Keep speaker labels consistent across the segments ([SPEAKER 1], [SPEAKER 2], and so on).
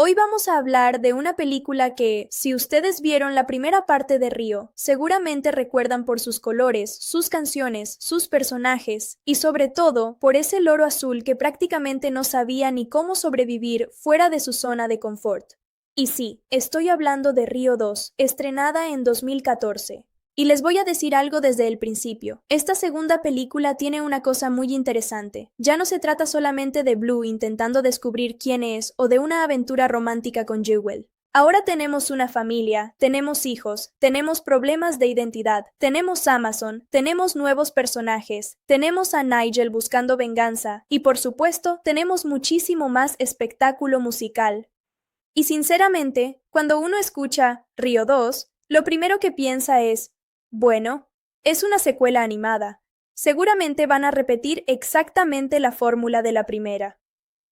[SPEAKER 1] Hoy vamos a hablar de una película que, si ustedes vieron la primera parte de Río, seguramente recuerdan por sus colores, sus canciones, sus personajes y sobre todo por ese loro azul que prácticamente no sabía ni cómo sobrevivir fuera de su zona de confort. Y sí, estoy hablando de Río 2, estrenada en 2014. Y les voy a decir algo desde el principio. Esta segunda película tiene una cosa muy interesante. Ya no se trata solamente de Blue intentando descubrir quién es o de una aventura romántica con Jewel. Ahora tenemos una familia, tenemos hijos, tenemos problemas de identidad, tenemos Amazon, tenemos nuevos personajes, tenemos a Nigel buscando venganza y por supuesto tenemos muchísimo más espectáculo musical. Y sinceramente, cuando uno escucha Río 2, lo primero que piensa es, bueno, es una secuela animada. Seguramente van a repetir exactamente la fórmula de la primera.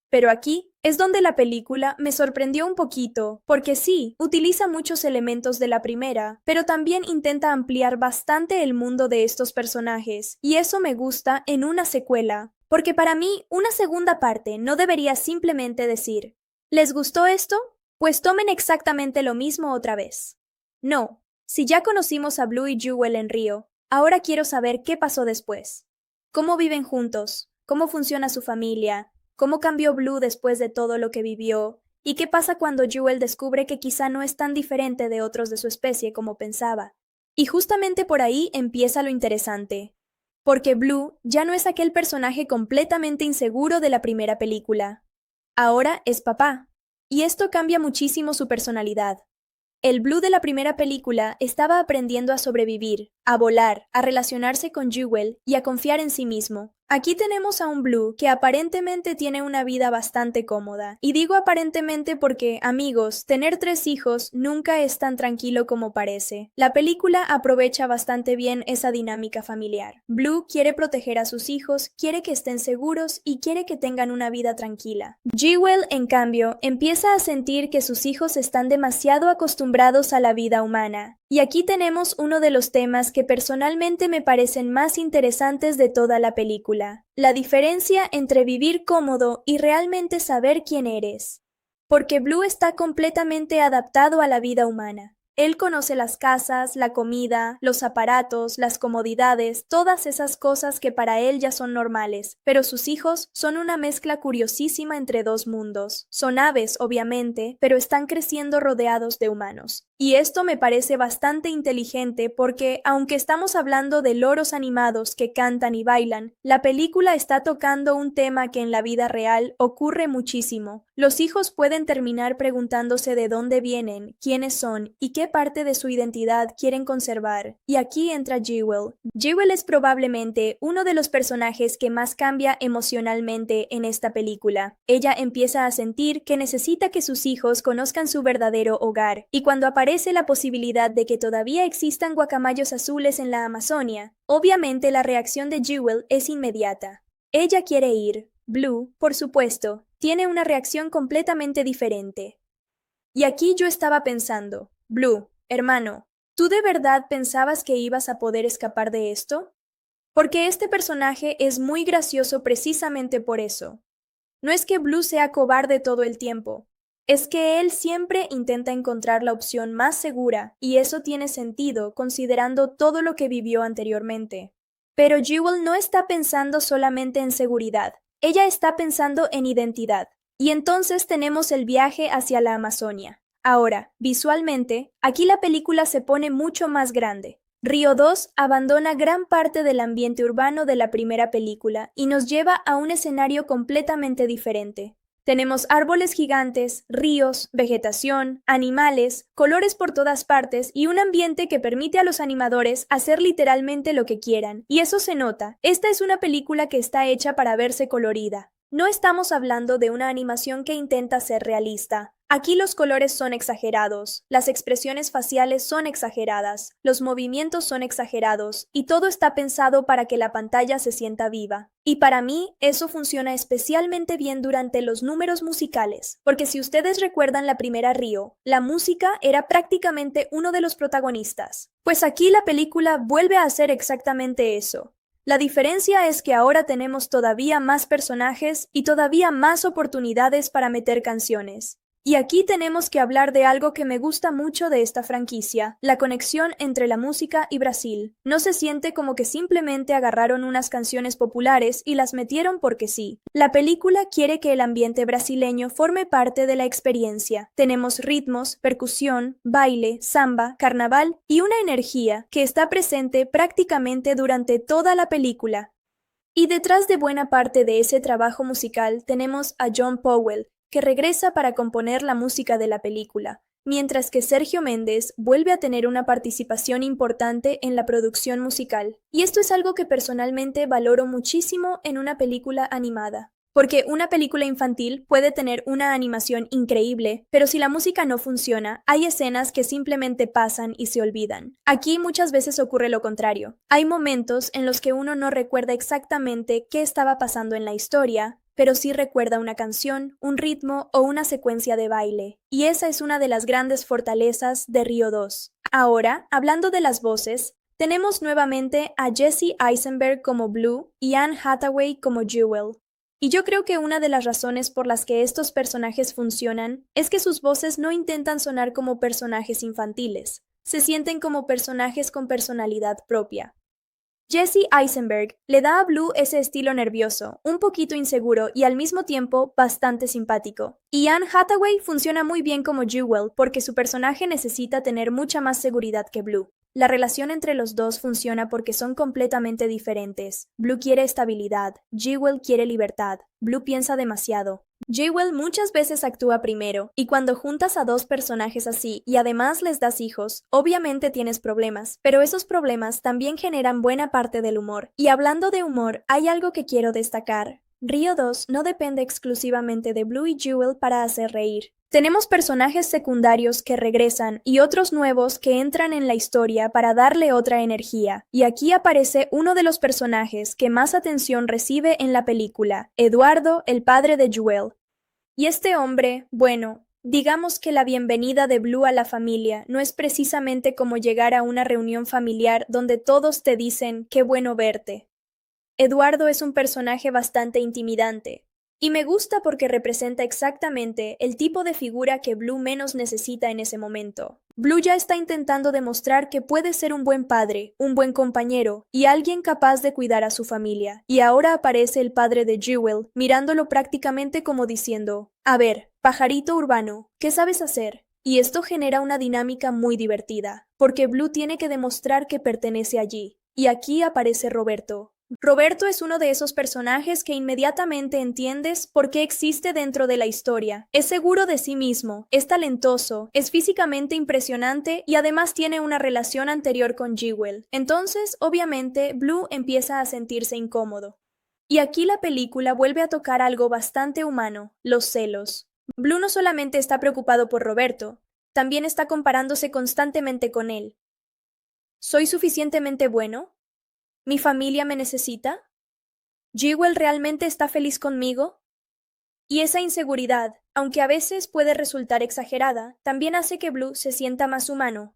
[SPEAKER 1] Pero aquí es donde la película me sorprendió un poquito, porque sí, utiliza muchos elementos de la primera, pero también intenta ampliar bastante el mundo de estos personajes, y eso me gusta en una secuela, porque para mí una segunda parte no debería simplemente decir, ¿les gustó esto? Pues tomen exactamente lo mismo otra vez. No, si ya conocimos a Blue y Jewel en Río, ahora quiero saber qué pasó después. ¿Cómo viven juntos? ¿Cómo funciona su familia? ¿Cómo cambió Blue después de todo lo que vivió? ¿Y qué pasa cuando Jewel descubre que quizá no es tan diferente de otros de su especie como pensaba? Y justamente por ahí empieza lo interesante. Porque Blue ya no es aquel personaje completamente inseguro de la primera película. Ahora es papá. Y esto cambia muchísimo su personalidad. El Blue de la primera película estaba aprendiendo a sobrevivir, a volar, a relacionarse con Jewel y a confiar en sí mismo. Aquí tenemos a un Blue que aparentemente tiene una vida bastante cómoda. Y digo aparentemente porque, amigos, tener 3 hijos nunca es tan tranquilo como parece. La película aprovecha bastante bien esa dinámica familiar. Blue quiere proteger a sus hijos, quiere que estén seguros y quiere que tengan una vida tranquila. Jewel, en cambio, empieza a sentir que sus hijos están demasiado acostumbrados a la vida humana. Y aquí tenemos uno de los temas que personalmente me parecen más interesantes de toda la película, la diferencia entre vivir cómodo y realmente saber quién eres. Porque Blue está completamente adaptado a la vida humana. Él conoce las casas, la comida, los aparatos, las comodidades, todas esas cosas que para él ya son normales, pero sus hijos son una mezcla curiosísima entre dos mundos. Son aves, obviamente, pero están creciendo rodeados de humanos. Y esto me parece bastante inteligente porque, aunque estamos hablando de loros animados que cantan y bailan, la película está tocando un tema que en la vida real ocurre muchísimo. Los hijos pueden terminar preguntándose de dónde vienen, quiénes son y qué parte de su identidad quieren conservar. Y aquí entra Jewel. Jewel es probablemente uno de los personajes que más cambia emocionalmente en esta película. Ella empieza a sentir que necesita que sus hijos conozcan su verdadero hogar, y cuando aparece la posibilidad de que todavía existan guacamayos azules en la Amazonia, obviamente la reacción de Jewel es inmediata. Ella quiere ir. Blue, por supuesto, tiene una reacción completamente diferente. Y aquí yo estaba pensando, Blue, hermano, ¿tú de verdad pensabas que ibas a poder escapar de esto? Porque este personaje es muy gracioso precisamente por eso. No es que Blue sea cobarde todo el tiempo, es que él siempre intenta encontrar la opción más segura, y eso tiene sentido considerando todo lo que vivió anteriormente. Pero Jewel no está pensando solamente en seguridad, ella está pensando en identidad. Y entonces tenemos el viaje hacia la Amazonia. Ahora, visualmente, aquí la película se pone mucho más grande. Río 2 abandona gran parte del ambiente urbano de la primera película y nos lleva a un escenario completamente diferente. Tenemos árboles gigantes, ríos, vegetación, animales, colores por todas partes y un ambiente que permite a los animadores hacer literalmente lo que quieran. Y eso se nota. Esta es una película que está hecha para verse colorida. No estamos hablando de una animación que intenta ser realista. Aquí los colores son exagerados, las expresiones faciales son exageradas, los movimientos son exagerados y todo está pensado para que la pantalla se sienta viva. Y para mí eso funciona especialmente bien durante los números musicales, porque si ustedes recuerdan la primera Río, la música era prácticamente uno de los protagonistas. Pues aquí la película vuelve a hacer exactamente eso. La diferencia es que ahora tenemos todavía más personajes y todavía más oportunidades para meter canciones. Y aquí tenemos que hablar de algo que me gusta mucho de esta franquicia, la conexión entre la música y Brasil. No se siente como que simplemente agarraron unas canciones populares y las metieron porque sí. La película quiere que el ambiente brasileño forme parte de la experiencia. Tenemos ritmos, percusión, baile, samba, carnaval y una energía que está presente prácticamente durante toda la película. Y detrás de buena parte de ese trabajo musical tenemos a John Powell, que regresa para componer la música de la película, mientras que Sergio Méndez vuelve a tener una participación importante en la producción musical. Y esto es algo que personalmente valoro muchísimo en una película animada. Porque una película infantil puede tener una animación increíble, pero si la música no funciona, hay escenas que simplemente pasan y se olvidan. Aquí muchas veces ocurre lo contrario. Hay momentos en los que uno no recuerda exactamente qué estaba pasando en la historia, pero sí recuerda una canción, un ritmo o una secuencia de baile. Y esa es una de las grandes fortalezas de Río 2. Ahora, hablando de las voces, tenemos nuevamente a Jesse Eisenberg como Blue y Anne Hathaway como Jewel. Y yo creo que una de las razones por las que estos personajes funcionan es que sus voces no intentan sonar como personajes infantiles, se sienten como personajes con personalidad propia. Jesse Eisenberg le da a Blue ese estilo nervioso, un poquito inseguro y al mismo tiempo bastante simpático. Y Anne Hathaway funciona muy bien como Jewel porque su personaje necesita tener mucha más seguridad que Blue. La relación entre los dos funciona porque son completamente diferentes. Blue quiere estabilidad, Jewel quiere libertad. Blue piensa demasiado. Jewel muchas veces actúa primero, y cuando juntas a dos personajes así y además les das hijos, obviamente tienes problemas, pero esos problemas también generan buena parte del humor. Y hablando de humor, hay algo que quiero destacar. Río 2 no depende exclusivamente de Blue y Jewel para hacer reír. Tenemos personajes secundarios que regresan y otros nuevos que entran en la historia para darle otra energía. Y aquí aparece uno de los personajes que más atención recibe en la película, Eduardo, el padre de Jewel. Y este hombre, bueno, digamos que la bienvenida de Blue a la familia no es precisamente como llegar a una reunión familiar donde todos te dicen qué bueno verte. Eduardo es un personaje bastante intimidante. Y me gusta porque representa exactamente el tipo de figura que Blue menos necesita en ese momento. Blue ya está intentando demostrar que puede ser un buen padre, un buen compañero y alguien capaz de cuidar a su familia. Y ahora aparece el padre de Jewel, mirándolo prácticamente como diciendo, a ver, pajarito urbano, ¿qué sabes hacer? Y esto genera una dinámica muy divertida, porque Blue tiene que demostrar que pertenece allí. Y aquí aparece Roberto. Roberto es uno de esos personajes que inmediatamente entiendes por qué existe dentro de la historia. Es seguro de sí mismo, es talentoso, es físicamente impresionante y además tiene una relación anterior con Jewel. Entonces, obviamente, Blue empieza a sentirse incómodo. Y aquí la película vuelve a tocar algo bastante humano, los celos. Blue no solamente está preocupado por Roberto, también está comparándose constantemente con él. ¿Soy suficientemente bueno? ¿Mi familia me necesita? ¿Jewel realmente está feliz conmigo? Y esa inseguridad, aunque a veces puede resultar exagerada, también hace que Blue se sienta más humano.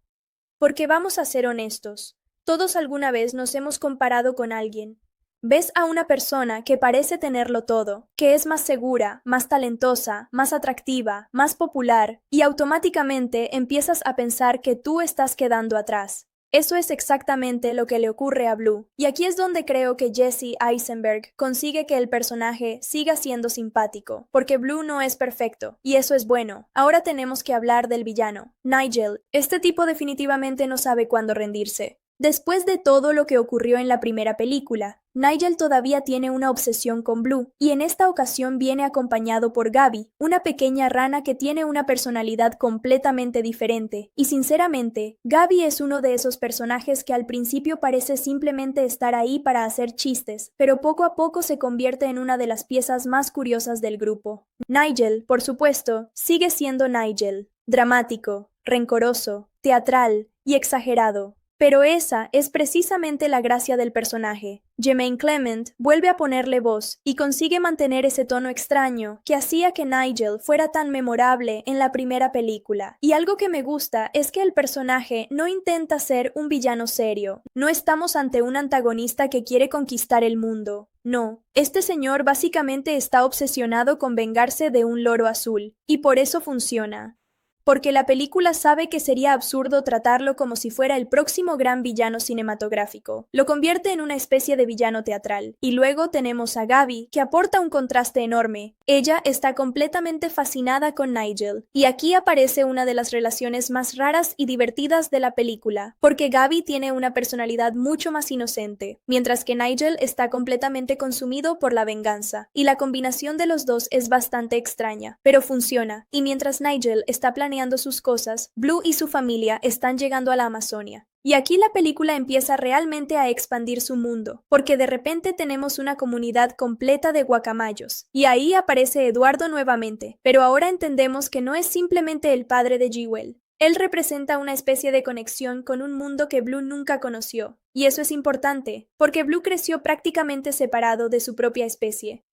[SPEAKER 1] Porque vamos a ser honestos, todos alguna vez nos hemos comparado con alguien. Ves a una persona que parece tenerlo todo, que es más segura, más talentosa, más atractiva, más popular, y automáticamente empiezas a pensar que tú estás quedando atrás. Eso es exactamente lo que le ocurre a Blue, y aquí es donde creo que Jesse Eisenberg consigue que el personaje siga siendo simpático, porque Blue no es perfecto, y eso es bueno. Ahora tenemos que hablar del villano, Nigel. Este tipo definitivamente no sabe cuándo rendirse. Después de todo lo que ocurrió en la primera película, Nigel todavía tiene una obsesión con Blue, y en esta ocasión viene acompañado por Gabi, una pequeña rana que tiene una personalidad completamente diferente, y sinceramente, Gabi es uno de esos personajes que al principio parece simplemente estar ahí para hacer chistes, pero poco a poco se convierte en una de las piezas más curiosas del grupo. Nigel, por supuesto, sigue siendo Nigel, dramático, rencoroso, teatral y exagerado. Pero esa es precisamente la gracia del personaje. Jemaine Clement vuelve a ponerle voz y consigue mantener ese tono extraño que hacía que Nigel fuera tan memorable en la primera película. Y algo que me gusta es que el personaje no intenta ser un villano serio. No estamos ante un antagonista que quiere conquistar el mundo. No, este señor básicamente está obsesionado con vengarse de un loro azul, y por eso funciona. Porque la película sabe que sería absurdo tratarlo como si fuera el próximo gran villano cinematográfico. Lo convierte en una especie de villano teatral. Y luego tenemos a Gabi, que aporta un contraste enorme. Ella está completamente fascinada con Nigel. Y aquí aparece una de las relaciones más raras y divertidas de la película, porque Gabi tiene una personalidad mucho más inocente, mientras que Nigel está completamente consumido por la venganza. Y la combinación de los dos es bastante extraña, pero funciona. Y mientras Nigel está planeando sus cosas, Blue y su familia están llegando a la Amazonia. Y aquí la película empieza realmente a expandir su mundo, porque de repente tenemos una comunidad completa de guacamayos. Y ahí aparece Eduardo nuevamente, pero ahora entendemos que no es simplemente el padre de Jewel. Él representa una especie de conexión con un mundo que Blue nunca conoció. Y eso es importante, porque Blue creció prácticamente separado de su propia especie.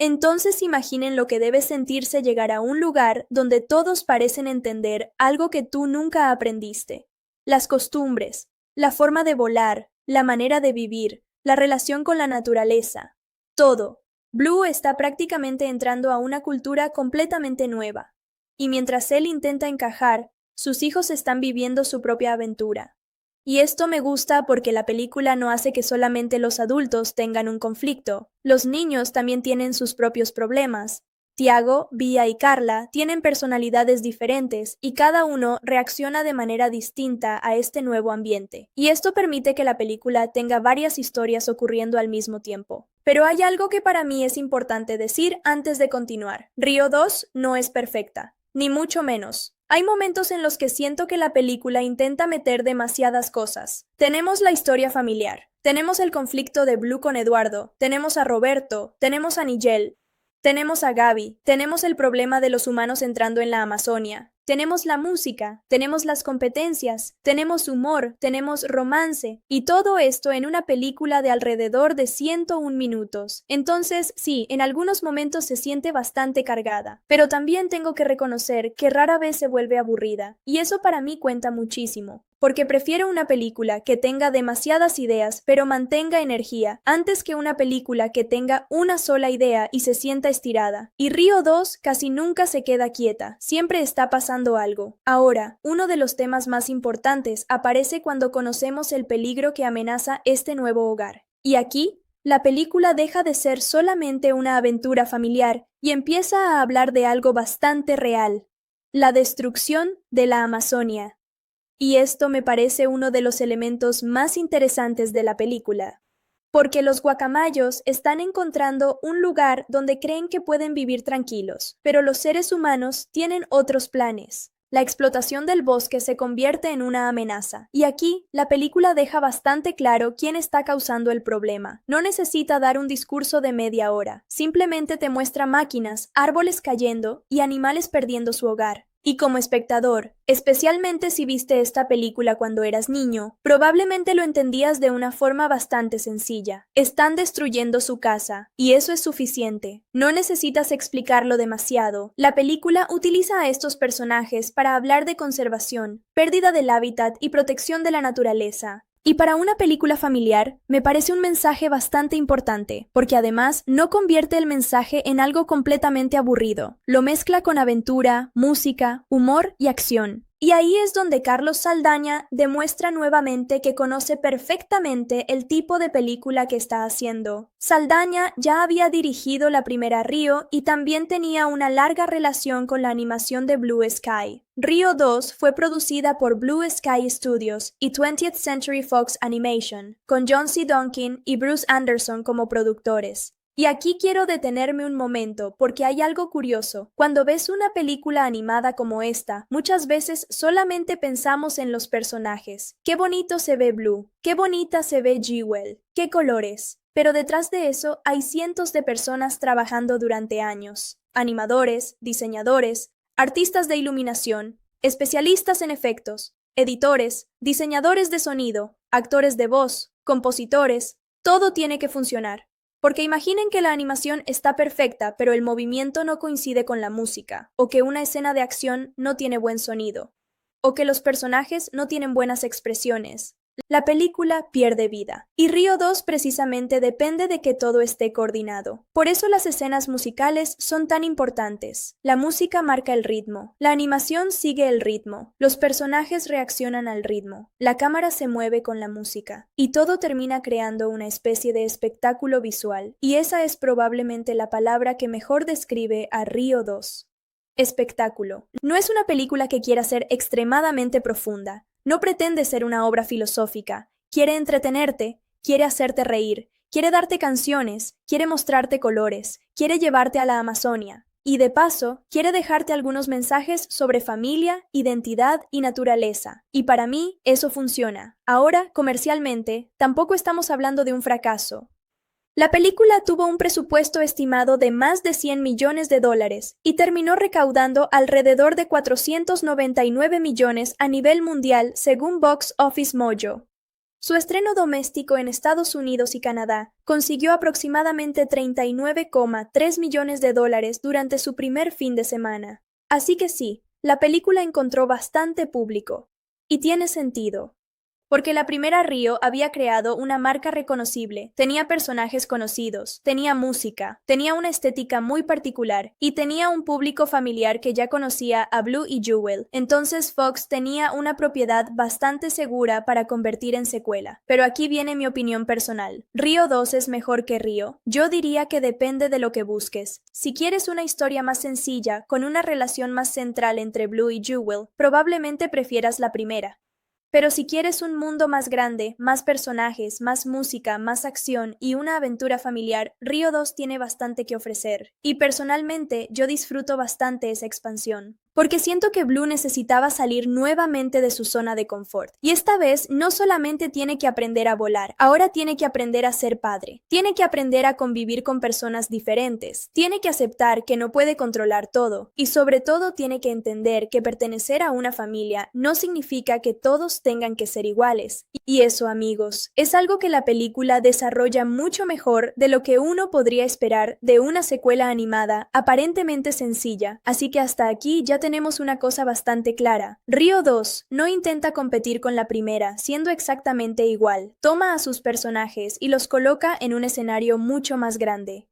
[SPEAKER 1] Entonces imaginen lo que debe sentirse llegar a un lugar donde todos parecen entender algo que tú nunca aprendiste. Las costumbres, la forma de volar, la manera de vivir, la relación con la naturaleza. Todo. Blue está prácticamente entrando a una cultura completamente nueva. Y mientras él intenta encajar, sus hijos están viviendo su propia aventura. Y esto me gusta porque la película no hace que solamente los adultos tengan un conflicto. Los niños también tienen sus propios problemas. Tiago, Bia y Carla tienen personalidades diferentes y cada uno reacciona de manera distinta a este nuevo ambiente. Y esto permite que la película tenga varias historias ocurriendo al mismo tiempo. Pero hay algo que para mí es importante decir antes de continuar. Río 2 no es perfecta, ni mucho menos. Hay momentos en los que siento que la película intenta meter demasiadas cosas. Tenemos la historia familiar, tenemos el conflicto de Blue con Eduardo, tenemos a Roberto, tenemos a Nigel, tenemos a Gabi, tenemos el problema de los humanos entrando en la Amazonia, tenemos la música, tenemos las competencias, tenemos humor, tenemos romance, y todo esto en una película de alrededor de 101 minutos. Entonces, sí, en algunos momentos se siente bastante cargada, pero también tengo que reconocer que rara vez se vuelve aburrida, y eso para mí cuenta muchísimo. Porque prefiero una película que tenga demasiadas ideas pero mantenga energía, antes que una película que tenga una sola idea y se sienta estirada. Y Río 2 casi nunca se queda quieta, siempre está pasando algo. Ahora, uno de los temas más importantes aparece cuando conocemos el peligro que amenaza este nuevo hogar. Y aquí, la película deja de ser solamente una aventura familiar y empieza a hablar de algo bastante real: la destrucción de la Amazonia. Y esto me parece uno de los elementos más interesantes de la película, porque los guacamayos están encontrando un lugar donde creen que pueden vivir tranquilos, pero los seres humanos tienen otros planes. La explotación del bosque se convierte en una amenaza, y aquí la película deja bastante claro quién está causando el problema. No necesita dar un discurso de media hora, simplemente te muestra máquinas, árboles cayendo y animales perdiendo su hogar. Y como espectador, especialmente si viste esta película cuando eras niño, probablemente lo entendías de una forma bastante sencilla. Están destruyendo su casa, y eso es suficiente. No necesitas explicarlo demasiado. La película utiliza a estos personajes para hablar de conservación, pérdida del hábitat y protección de la naturaleza. Y para una película familiar, me parece un mensaje bastante importante, porque además no convierte el mensaje en algo completamente aburrido. Lo mezcla con aventura, música, humor y acción. Y ahí es donde Carlos Saldaña demuestra nuevamente que conoce perfectamente el tipo de película que está haciendo. Saldaña ya había dirigido la primera Río y también tenía una larga relación con la animación de Blue Sky. Río 2 fue producida por Blue Sky Studios y 20th Century Fox Animation, con John C. Duncan y Bruce Anderson como productores. Y aquí quiero detenerme un momento porque hay algo curioso. Cuando ves una película animada como esta, muchas veces solamente pensamos en los personajes. Qué bonito se ve Blue, qué bonita se ve Jewel, qué colores. Pero detrás de eso hay cientos de personas trabajando durante años. Animadores, diseñadores, artistas de iluminación, especialistas en efectos. editores, diseñadores de sonido, actores de voz, compositores, todo tiene que funcionar. Porque imaginen que la animación está perfecta, pero el movimiento no coincide con la música, o que una escena de acción no tiene buen sonido, o que los personajes no tienen buenas expresiones. La película pierde vida. Y Río 2 precisamente depende de que todo esté coordinado. Por eso las escenas musicales son tan importantes. La música marca el ritmo. La animación sigue el ritmo. Los personajes reaccionan al ritmo. La cámara se mueve con la música. Y todo termina creando una especie de espectáculo visual. Y esa es probablemente la palabra que mejor describe a Río 2. Espectáculo. No es una película que quiera ser extremadamente profunda. No pretende ser una obra filosófica, quiere entretenerte, quiere hacerte reír, quiere darte canciones, quiere mostrarte colores, quiere llevarte a la Amazonia, y de paso, quiere dejarte algunos mensajes sobre familia, identidad y naturaleza. Y para mí, eso funciona. Ahora, comercialmente, tampoco estamos hablando de un fracaso. La película tuvo un presupuesto estimado de más de $100 millones y terminó recaudando alrededor de 499 millones a nivel mundial según Box Office Mojo. Su estreno doméstico en Estados Unidos y Canadá consiguió aproximadamente $39,3 millones durante su primer fin de semana. Así que sí, la película encontró bastante público. Y tiene sentido. Porque la primera Río había creado una marca reconocible, tenía personajes conocidos, tenía música, tenía una estética muy particular y tenía un público familiar que ya conocía a Blue y Jewel. Entonces Fox tenía una propiedad bastante segura para convertir en secuela. Pero aquí viene mi opinión personal. ¿Río 2 es mejor que Río? Yo diría que depende de lo que busques. Si quieres una historia más sencilla, con una relación más central entre Blue y Jewel, probablemente prefieras la primera. Pero si quieres un mundo más grande, más personajes, más música, más acción y una aventura familiar, Río 2 tiene bastante que ofrecer. Y personalmente, yo disfruto bastante esa expansión. Porque siento que Blue necesitaba salir nuevamente de su zona de confort. Y esta vez no solamente tiene que aprender a volar, ahora tiene que aprender a ser padre. Tiene que aprender a convivir con personas diferentes. Tiene que aceptar que no puede controlar todo. Y sobre todo tiene que entender que pertenecer a una familia no significa que todos tengan que ser iguales. Y eso, amigos, es algo que la película desarrolla mucho mejor de lo que uno podría esperar de una secuela animada aparentemente sencilla. Así que hasta aquí ya tenemos una cosa bastante clara. Río 2 no intenta competir con la primera, siendo exactamente igual. Toma a sus personajes y los coloca en un escenario mucho más grande.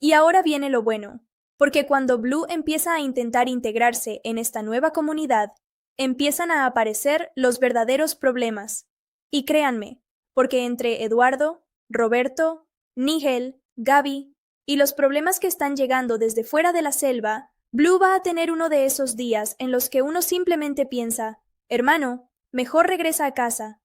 [SPEAKER 1] Y ahora viene lo bueno, porque cuando Blue empieza a intentar integrarse en esta nueva comunidad, empiezan a aparecer los verdaderos problemas. Y créanme, porque entre Eduardo, Roberto, Nigel, Gaby y los problemas que están llegando desde fuera de la selva, Blue va a tener uno de esos días en los que uno simplemente piensa, hermano, mejor regresa a casa.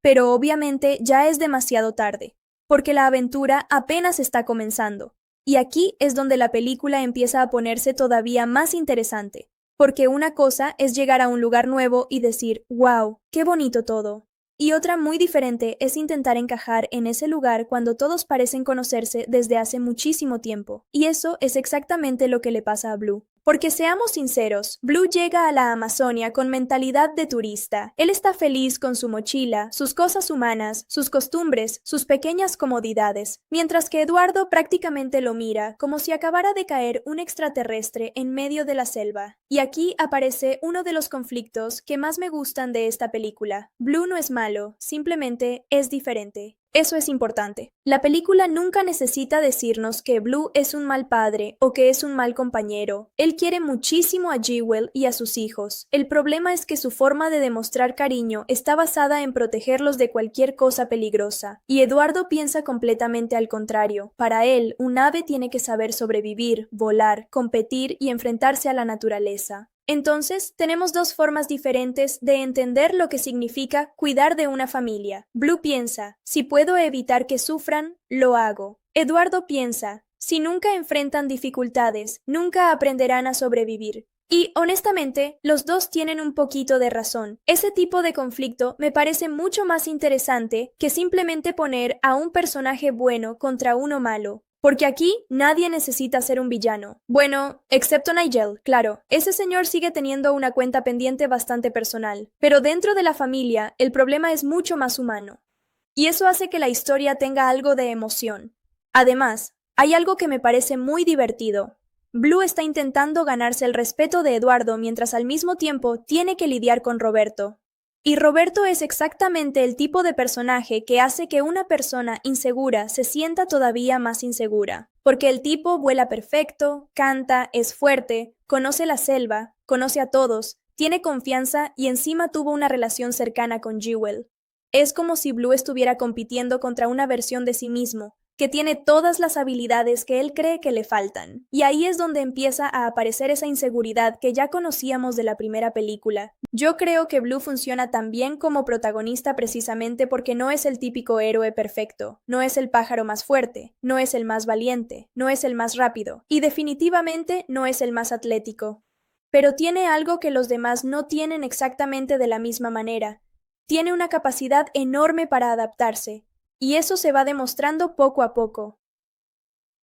[SPEAKER 1] Pero obviamente ya es demasiado tarde, porque la aventura apenas está comenzando. Y aquí es donde la película empieza a ponerse todavía más interesante, porque una cosa es llegar a un lugar nuevo y decir, wow, qué bonito todo. Y otra muy diferente es intentar encajar en ese lugar cuando todos parecen conocerse desde hace muchísimo tiempo. Y eso es exactamente lo que le pasa a Blue. Porque seamos sinceros, Blue llega a la Amazonia con mentalidad de turista. Él está feliz con su mochila, sus cosas humanas, sus costumbres, sus pequeñas comodidades, mientras que Eduardo prácticamente lo mira como si acabara de caer un extraterrestre en medio de la selva. Y aquí aparece uno de los conflictos que más me gustan de esta película. Blue no es malo, simplemente es diferente. Eso es importante. La película nunca necesita decirnos que Blue es un mal padre o que es un mal compañero. Él quiere muchísimo a Jewel y a sus hijos. El problema es que su forma de demostrar cariño está basada en protegerlos de cualquier cosa peligrosa. Y Eduardo piensa completamente al contrario. Para él, un ave tiene que saber sobrevivir, volar, competir y enfrentarse a la naturaleza. Entonces, tenemos dos formas diferentes de entender lo que significa cuidar de una familia. Blue piensa, si puedo evitar que sufran, lo hago. Eduardo piensa, si nunca enfrentan dificultades, nunca aprenderán a sobrevivir. Y, honestamente, los dos tienen un poquito de razón. Ese tipo de conflicto me parece mucho más interesante que simplemente poner a un personaje bueno contra uno malo. Porque aquí nadie necesita ser un villano. Bueno, excepto Nigel, claro. Ese señor sigue teniendo una cuenta pendiente bastante personal. Pero dentro de la familia, el problema es mucho más humano. Y eso hace que la historia tenga algo de emoción. Además, hay algo que me parece muy divertido. Blue está intentando ganarse el respeto de Eduardo mientras al mismo tiempo tiene que lidiar con Roberto. Y Roberto es exactamente el tipo de personaje que hace que una persona insegura se sienta todavía más insegura. Porque el tipo vuela perfecto, canta, es fuerte, conoce la selva, conoce a todos, tiene confianza y encima tuvo una relación cercana con Jewel. Es como si Blue estuviera compitiendo contra una versión de sí mismo, que tiene todas las habilidades que él cree que le faltan. Y ahí es donde empieza a aparecer esa inseguridad que ya conocíamos de la primera película. Yo creo que Blue funciona tan bien como protagonista precisamente porque no es el típico héroe perfecto, no es el pájaro más fuerte, no es el más valiente, no es el más rápido, y definitivamente no es el más atlético. Pero tiene algo que los demás no tienen exactamente de la misma manera. Tiene una capacidad enorme para adaptarse, y eso se va demostrando poco a poco.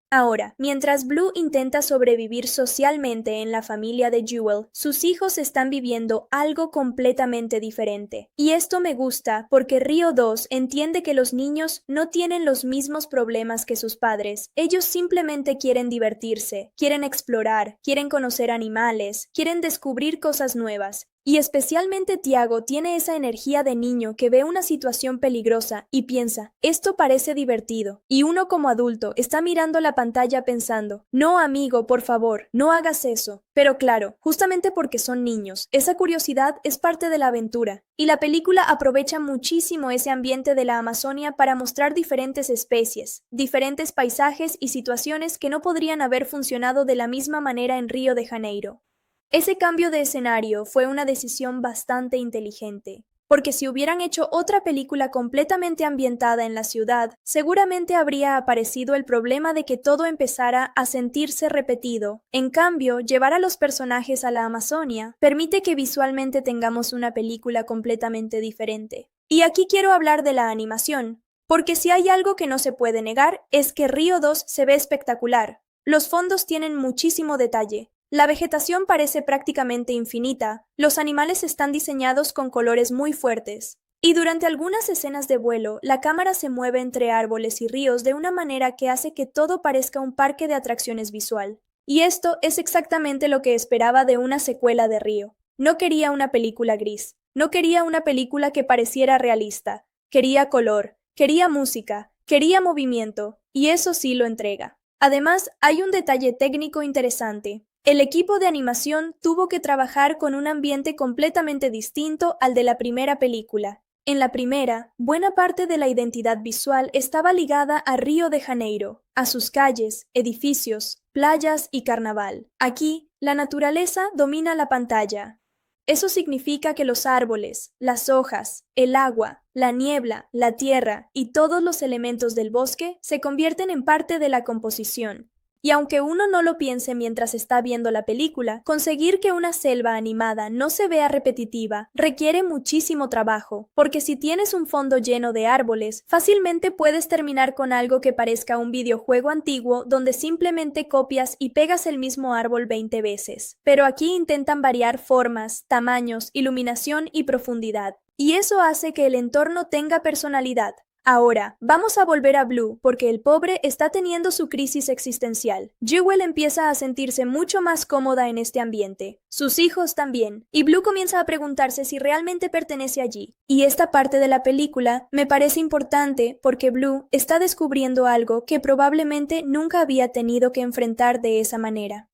[SPEAKER 1] Ahora, mientras Blue intenta sobrevivir socialmente en la familia de Jewel, sus hijos están viviendo algo completamente diferente. Y esto me gusta porque Río 2 entiende que los niños no tienen los mismos problemas que sus padres. Ellos simplemente quieren divertirse, quieren explorar, quieren conocer animales, quieren descubrir cosas nuevas. Y especialmente Tiago tiene esa energía de niño que ve una situación peligrosa y piensa, esto parece divertido. Y uno como adulto está mirando la pantalla pensando, no amigo, por favor, no hagas eso. Pero claro, justamente porque son niños, esa curiosidad es parte de la aventura. Y la película aprovecha muchísimo ese ambiente de la Amazonia para mostrar diferentes especies, diferentes paisajes y situaciones que no podrían haber funcionado de la misma manera en Río de Janeiro. Ese cambio de escenario fue una decisión bastante inteligente, porque si hubieran hecho otra película completamente ambientada en la ciudad, seguramente habría aparecido el problema de que todo empezara a sentirse repetido. En cambio, llevar a los personajes a la Amazonia permite que visualmente tengamos una película completamente diferente. Y aquí quiero hablar de la animación, porque si hay algo que no se puede negar es que Río 2 se ve espectacular. Los fondos tienen muchísimo detalle. La vegetación parece prácticamente infinita, los animales están diseñados con colores muy fuertes, y durante algunas escenas de vuelo, la cámara se mueve entre árboles y ríos de una manera que hace que todo parezca un parque de atracciones visual. Y esto es exactamente lo que esperaba de una secuela de Río. No quería una película gris, no quería una película que pareciera realista, quería color, quería música, quería movimiento, y eso sí lo entrega. Además, hay un detalle técnico interesante. El equipo de animación tuvo que trabajar con un ambiente completamente distinto al de la primera película. En la primera, buena parte de la identidad visual estaba ligada a Río de Janeiro, a sus calles, edificios, playas y carnaval. Aquí, la naturaleza domina la pantalla. Eso significa que los árboles, las hojas, el agua, la niebla, la tierra y todos los elementos del bosque se convierten en parte de la composición. Y aunque uno no lo piense mientras está viendo la película, conseguir que una selva animada no se vea repetitiva requiere muchísimo trabajo, porque si tienes un fondo lleno de árboles, fácilmente puedes terminar con algo que parezca un videojuego antiguo donde simplemente copias y pegas el mismo árbol 20 veces. Pero aquí intentan variar formas, tamaños, iluminación y profundidad, y eso hace que el entorno tenga personalidad. Ahora, vamos a volver a Blue porque el pobre está teniendo su crisis existencial. Jewel empieza a sentirse mucho más cómoda en este ambiente. Sus hijos también. Y Blue comienza a preguntarse si realmente pertenece allí. Y esta parte de la película me parece importante porque Blue está descubriendo algo que probablemente nunca había tenido que enfrentar de esa manera.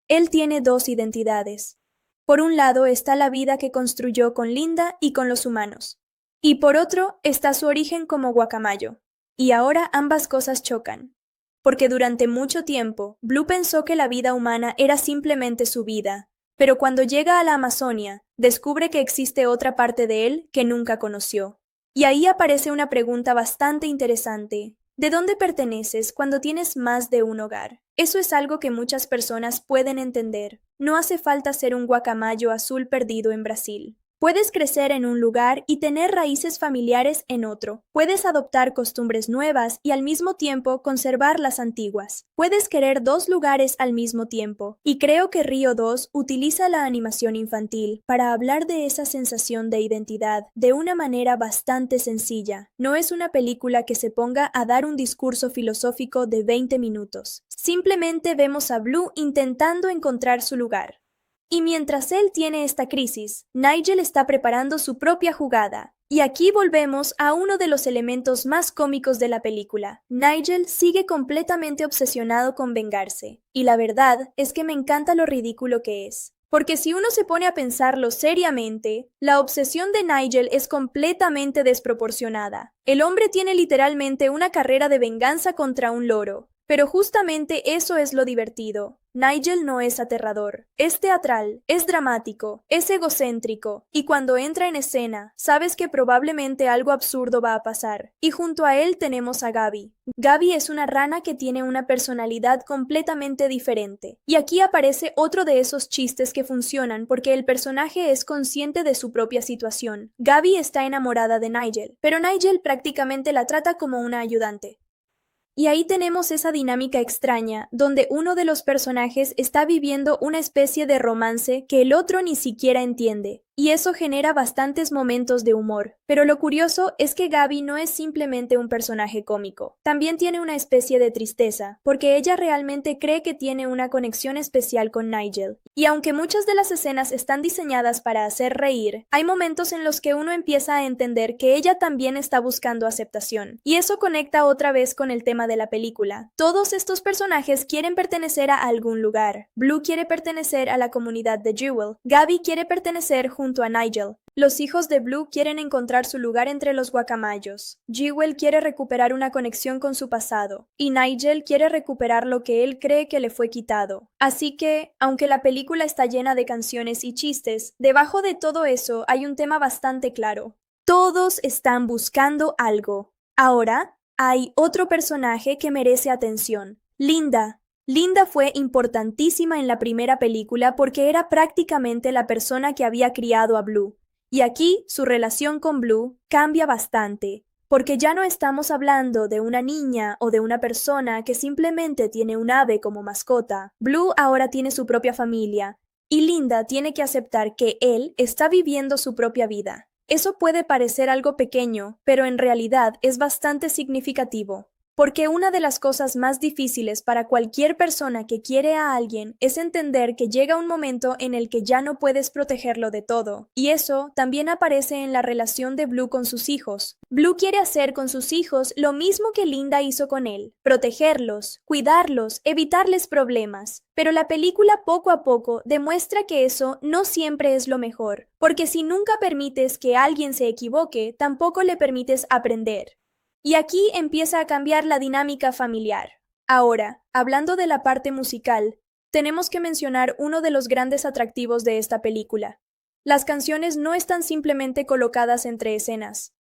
[SPEAKER 1] Él tiene dos identidades. Por un lado está la vida que construyó con Linda y con los humanos. Y por otro está su origen como guacamayo. Y ahora ambas cosas chocan. Porque durante mucho tiempo, Blue pensó que la vida humana era simplemente su vida, pero cuando llega a la Amazonia, descubre que existe otra parte de él que nunca conoció. Y ahí aparece una pregunta bastante interesante. ¿De dónde perteneces cuando tienes más de un hogar? Eso es algo que muchas personas pueden entender. No hace falta ser un guacamayo azul perdido en Brasil. Puedes crecer en un lugar y tener raíces familiares en otro. Puedes adoptar costumbres nuevas y al mismo tiempo conservar las antiguas. Puedes querer dos lugares al mismo tiempo. Y creo que Río 2 utiliza la animación infantil para hablar de esa sensación de identidad de una manera bastante sencilla. No es una película que se ponga a dar un discurso filosófico de 20 minutos. Simplemente vemos a Blue intentando encontrar su lugar. Y mientras él tiene esta crisis, Nigel está preparando su propia jugada. Y aquí volvemos a uno de los elementos más cómicos de la película. Nigel sigue completamente obsesionado con vengarse. Y la verdad es que me encanta lo ridículo que es. Porque si uno se pone a pensarlo seriamente, la obsesión de Nigel es completamente desproporcionada. El hombre tiene literalmente una carrera de venganza contra un loro. Pero justamente eso es lo divertido. Nigel no es aterrador, es teatral, es dramático, es egocéntrico, y cuando entra en escena, sabes que probablemente algo absurdo va a pasar. Y junto a él tenemos a Gabi. Gabi es una rana que tiene una personalidad completamente diferente. Y aquí aparece otro de esos chistes que funcionan porque el personaje es consciente de su propia situación. Gabi está enamorada de Nigel, pero Nigel prácticamente la trata como una ayudante. Y ahí tenemos esa dinámica extraña, donde uno de los personajes está viviendo una especie de romance que el otro ni siquiera entiende. Y eso genera bastantes momentos de humor. Pero lo curioso es que Gabi no es simplemente un personaje cómico. También tiene una especie de tristeza, porque ella realmente cree que tiene una conexión especial con Nigel. Y aunque muchas de las escenas están diseñadas para hacer reír, hay momentos en los que uno empieza a entender que ella también está buscando aceptación. Y eso conecta otra vez con el tema de la película. Todos estos personajes quieren pertenecer a algún lugar. Blue quiere pertenecer a la comunidad de Jewel. Gabi quiere pertenecer junto a Nigel. Los hijos de Blue quieren encontrar su lugar entre los guacamayos. Jewel quiere recuperar una conexión con su pasado. Y Nigel quiere recuperar lo que él cree que le fue quitado. Así que, aunque la película está llena de canciones y chistes, debajo de todo eso hay un tema bastante claro. Todos están buscando algo. Ahora, hay otro personaje que merece atención. Linda. Linda fue importantísima en la primera película porque era prácticamente la persona que había criado a Blue. Y aquí su relación con Blue cambia bastante, porque ya no estamos hablando de una niña o de una persona que simplemente tiene un ave como mascota. Blue ahora tiene su propia familia, y Linda tiene que aceptar que él está viviendo su propia vida. Eso puede parecer algo pequeño, pero en realidad es bastante significativo. Porque una de las cosas más difíciles para cualquier persona que quiere a alguien es entender que llega un momento en el que ya no puedes protegerlo de todo. Y eso también aparece en la relación de Blue con sus hijos. Blue quiere hacer con sus hijos lo mismo que Linda hizo con él: protegerlos, cuidarlos, evitarles problemas. Pero la película poco a poco demuestra que eso no siempre es lo mejor. Porque si nunca permites que alguien se equivoque, tampoco le permites aprender. Y aquí empieza a cambiar la dinámica familiar. Ahora, hablando de la parte musical, tenemos que mencionar uno de los grandes atractivos de esta película. Las canciones no están simplemente colocadas entre escenas.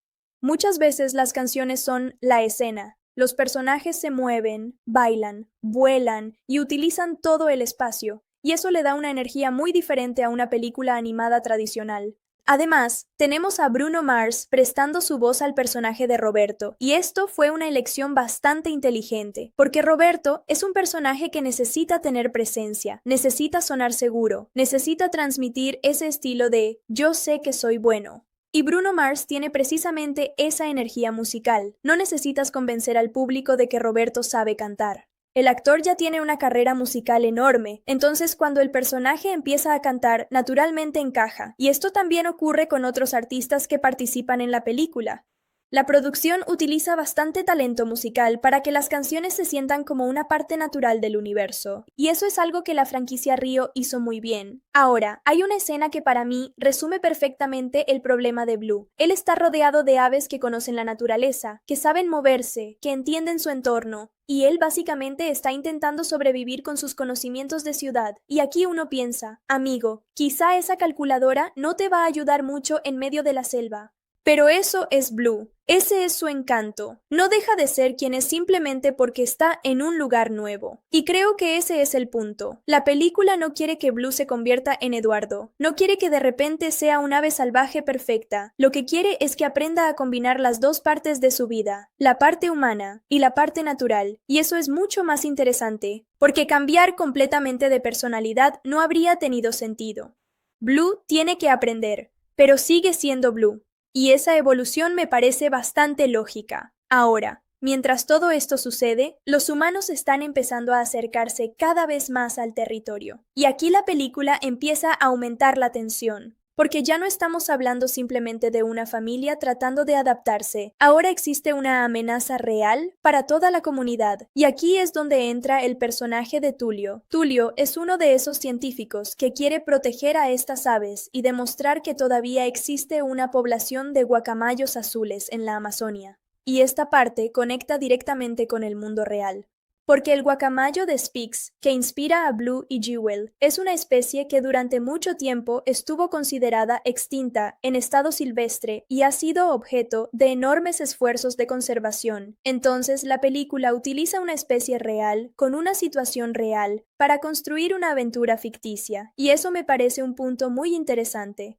[SPEAKER 1] Muchas veces las canciones son la escena. Los personajes se mueven, bailan, vuelan y utilizan todo el espacio, y eso le da una energía muy diferente a una película animada tradicional. Además, tenemos a Bruno Mars prestando su voz al personaje de Roberto, y esto fue una elección bastante inteligente, porque Roberto es un personaje que necesita tener presencia, necesita sonar seguro, necesita transmitir ese estilo de "yo sé que soy bueno". Y Bruno Mars tiene precisamente esa energía musical. No necesitas convencer al público de que Roberto sabe cantar. El actor ya tiene una carrera musical enorme, entonces cuando el personaje empieza a cantar, naturalmente encaja, y esto también ocurre con otros artistas que participan en la película. La producción utiliza bastante talento musical para que las canciones se sientan como una parte natural del universo, y eso es algo que la franquicia Río hizo muy bien. Ahora, hay una escena que para mí resume perfectamente el problema de Blue. Él está rodeado de aves que conocen la naturaleza, que saben moverse, que entienden su entorno, y él básicamente está intentando sobrevivir con sus conocimientos de ciudad. Y aquí uno piensa, amigo, quizá esa calculadora no te va a ayudar mucho en medio de la selva. Pero eso es Blue. Ese es su encanto. No deja de ser quien es simplemente porque está en un lugar nuevo. Y creo que ese es el punto. La película no quiere que Blue se convierta en Eduardo. No quiere que de repente sea un ave salvaje perfecta. Lo que quiere es que aprenda a combinar las dos partes de su vida, la parte humana y la parte natural. Y eso es mucho más interesante, porque cambiar completamente de personalidad no habría tenido sentido. Blue tiene que aprender, pero sigue siendo Blue. Y esa evolución me parece bastante lógica. Ahora, mientras todo esto sucede, los humanos están empezando a acercarse cada vez más al territorio. Y aquí la película empieza a aumentar la tensión, porque ya no estamos hablando simplemente de una familia tratando de adaptarse. Ahora existe una amenaza real para toda la comunidad. Y aquí es donde entra el personaje de Tulio. Tulio es uno de esos científicos que quiere proteger a estas aves y demostrar que todavía existe una población de guacamayos azules en la Amazonia. Y esta parte conecta directamente con el mundo real. Porque el guacamayo de Spix, que inspira a Blue y Jewel, es una especie que durante mucho tiempo estuvo considerada extinta en estado silvestre y ha sido objeto de enormes esfuerzos de conservación. Entonces, la película utiliza una especie real, con una situación real, para construir una aventura ficticia, y eso me parece un punto muy interesante.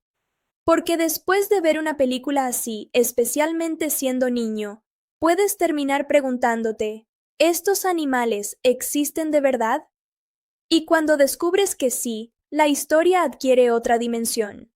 [SPEAKER 1] Porque después de ver una película así, especialmente siendo niño, puedes terminar preguntándote, ¿estos animales existen de verdad? Y cuando descubres que sí, la historia adquiere otra dimensión.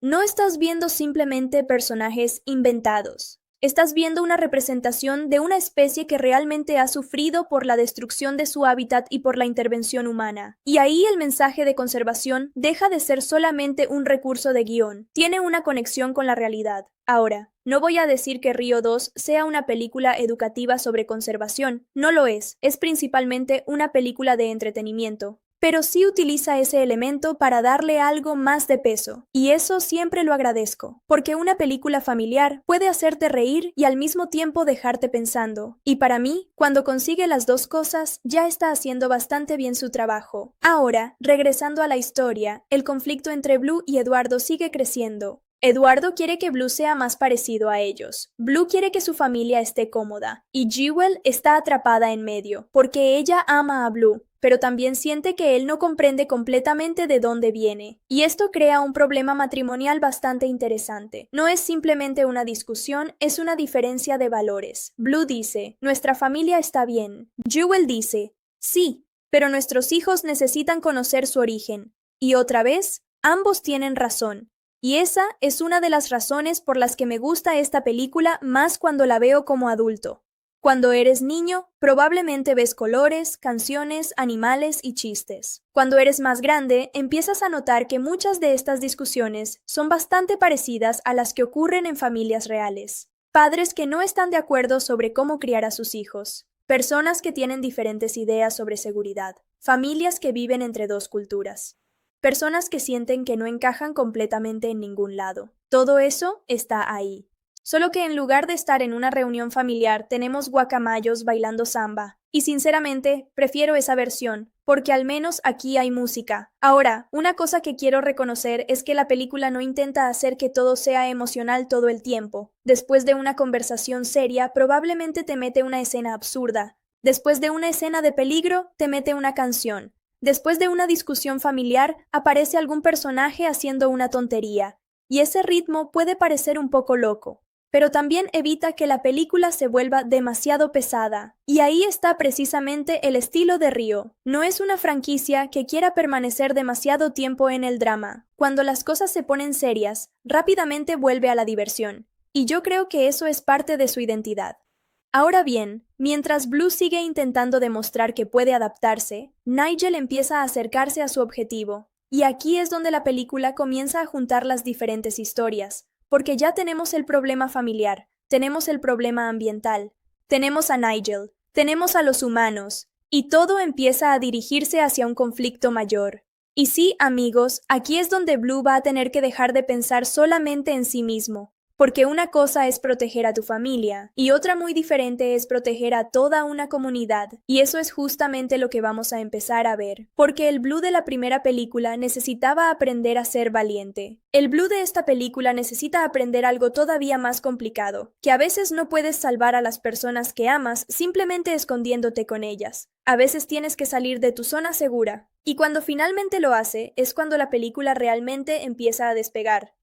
[SPEAKER 1] No estás viendo simplemente personajes inventados. Estás viendo una representación de una especie que realmente ha sufrido por la destrucción de su hábitat y por la intervención humana. Y ahí el mensaje de conservación deja de ser solamente un recurso de guión, tiene una conexión con la realidad. Ahora, no voy a decir que Río 2 sea una película educativa sobre conservación, no lo es principalmente una película de entretenimiento. Pero sí utiliza ese elemento para darle algo más de peso, y eso siempre lo agradezco, porque una película familiar puede hacerte reír y al mismo tiempo dejarte pensando, y para mí, cuando consigue las dos cosas, ya está haciendo bastante bien su trabajo. Ahora, regresando a la historia, el conflicto entre Blue y Eduardo sigue creciendo. Eduardo quiere que Blue sea más parecido a ellos. Blue quiere que su familia esté cómoda, y Jewel está atrapada en medio, porque ella ama a Blue, pero también siente que él no comprende completamente de dónde viene. Y esto crea un problema matrimonial bastante interesante. No es simplemente una discusión, es una diferencia de valores. Blue dice, nuestra familia está bien. Jewel dice, sí, pero nuestros hijos necesitan conocer su origen. Y otra vez, ambos tienen razón. Y esa es una de las razones por las que me gusta esta película más cuando la veo como adulto. Cuando eres niño, probablemente ves colores, canciones, animales y chistes. Cuando eres más grande, empiezas a notar que muchas de estas discusiones son bastante parecidas a las que ocurren en familias reales. Padres que no están de acuerdo sobre cómo criar a sus hijos. Personas que tienen diferentes ideas sobre seguridad. Familias que viven entre dos culturas. Personas que sienten que no encajan completamente en ningún lado. Todo eso está ahí. Solo que en lugar de estar en una reunión familiar, tenemos guacamayos bailando samba. Y sinceramente, prefiero esa versión, porque al menos aquí hay música. Ahora, una cosa que quiero reconocer es que la película no intenta hacer que todo sea emocional todo el tiempo. Después de una conversación seria, probablemente te mete una escena absurda. Después de una escena de peligro, te mete una canción. Después de una discusión familiar, aparece algún personaje haciendo una tontería, y ese ritmo puede parecer un poco loco, pero también evita que la película se vuelva demasiado pesada, y ahí está precisamente el estilo de Río. No es una franquicia que quiera permanecer demasiado tiempo en el drama. Cuando las cosas se ponen serias, rápidamente vuelve a la diversión, y yo creo que eso es parte de su identidad. Ahora bien, mientras Blue sigue intentando demostrar que puede adaptarse, Nigel empieza a acercarse a su objetivo, y aquí es donde la película comienza a juntar las diferentes historias, porque ya tenemos el problema familiar, tenemos el problema ambiental, tenemos a Nigel, tenemos a los humanos, y todo empieza a dirigirse hacia un conflicto mayor. Y sí, amigos, aquí es donde Blue va a tener que dejar de pensar solamente en sí mismo. Porque una cosa es proteger a tu familia y otra muy diferente es proteger a toda una comunidad. Y eso es justamente lo que vamos a empezar a ver. Porque el Blue de la primera película necesitaba aprender a ser valiente. El Blue de esta película necesita aprender algo todavía más complicado, que a veces no puedes salvar a las personas que amas simplemente escondiéndote con ellas. A veces tienes que salir de tu zona segura. Y cuando finalmente lo hace, es cuando la película realmente empieza a despegar.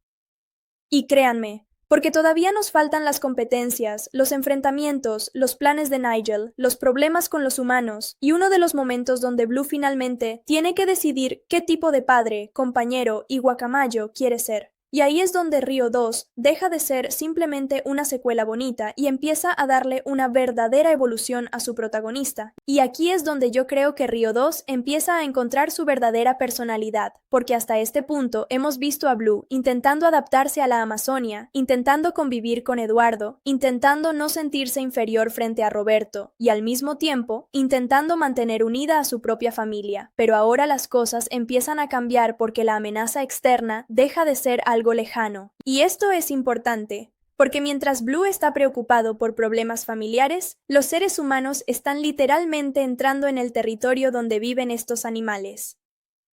[SPEAKER 1] Y créanme, porque todavía nos faltan las competencias, los enfrentamientos, los planes de Nigel, los problemas con los humanos, y uno de los momentos donde Blue finalmente tiene que decidir qué tipo de padre, compañero y guacamayo quiere ser. Y ahí es donde Río 2 deja de ser simplemente una secuela bonita y empieza a darle una verdadera evolución a su protagonista. Y aquí es donde yo creo que Río 2 empieza a encontrar su verdadera personalidad, porque hasta este punto hemos visto a Blue intentando adaptarse a la Amazonia, intentando convivir con Eduardo, intentando no sentirse inferior frente a Roberto, y al mismo tiempo intentando mantener unida a su propia familia. Pero ahora las cosas empiezan a cambiar porque la amenaza externa deja de ser algo lejano. Y esto es importante, porque mientras Blue está preocupado por problemas familiares, los seres humanos están literalmente entrando en el territorio donde viven estos animales.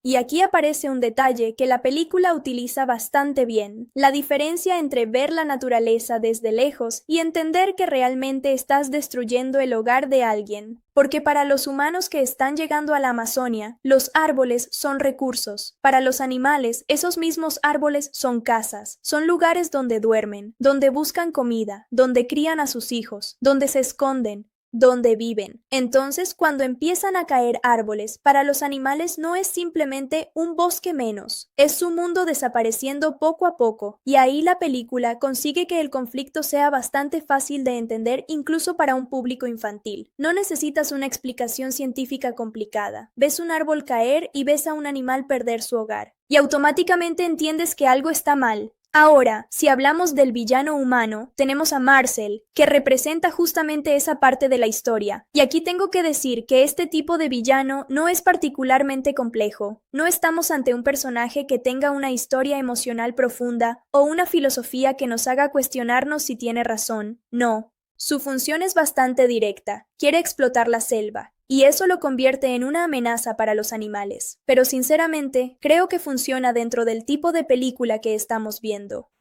[SPEAKER 1] Y aquí aparece un detalle que la película utiliza bastante bien, la diferencia entre ver la naturaleza desde lejos y entender que realmente estás destruyendo el hogar de alguien. Porque para los humanos que están llegando a la Amazonia, los árboles son recursos. Para los animales, esos mismos árboles son casas, son lugares donde duermen, donde buscan comida, donde crían a sus hijos, donde se esconden, donde viven. Entonces, cuando empiezan a caer árboles, para los animales no es simplemente un bosque menos, es su mundo desapareciendo poco a poco, y ahí la película consigue que el conflicto sea bastante fácil de entender incluso para un público infantil. No necesitas una explicación científica complicada. Ves un árbol caer y ves a un animal perder su hogar, y automáticamente entiendes que algo está mal. Ahora, si hablamos del villano humano, tenemos a Marcel, que representa justamente esa parte de la historia. Y aquí tengo que decir que este tipo de villano no es particularmente complejo. No estamos ante un personaje que tenga una historia emocional profunda o una filosofía que nos haga cuestionarnos si tiene razón. No. Su función es bastante directa. Quiere explotar la selva. Y eso lo convierte en una amenaza para los animales. Pero sinceramente, creo que funciona dentro del tipo de película que estamos viendo.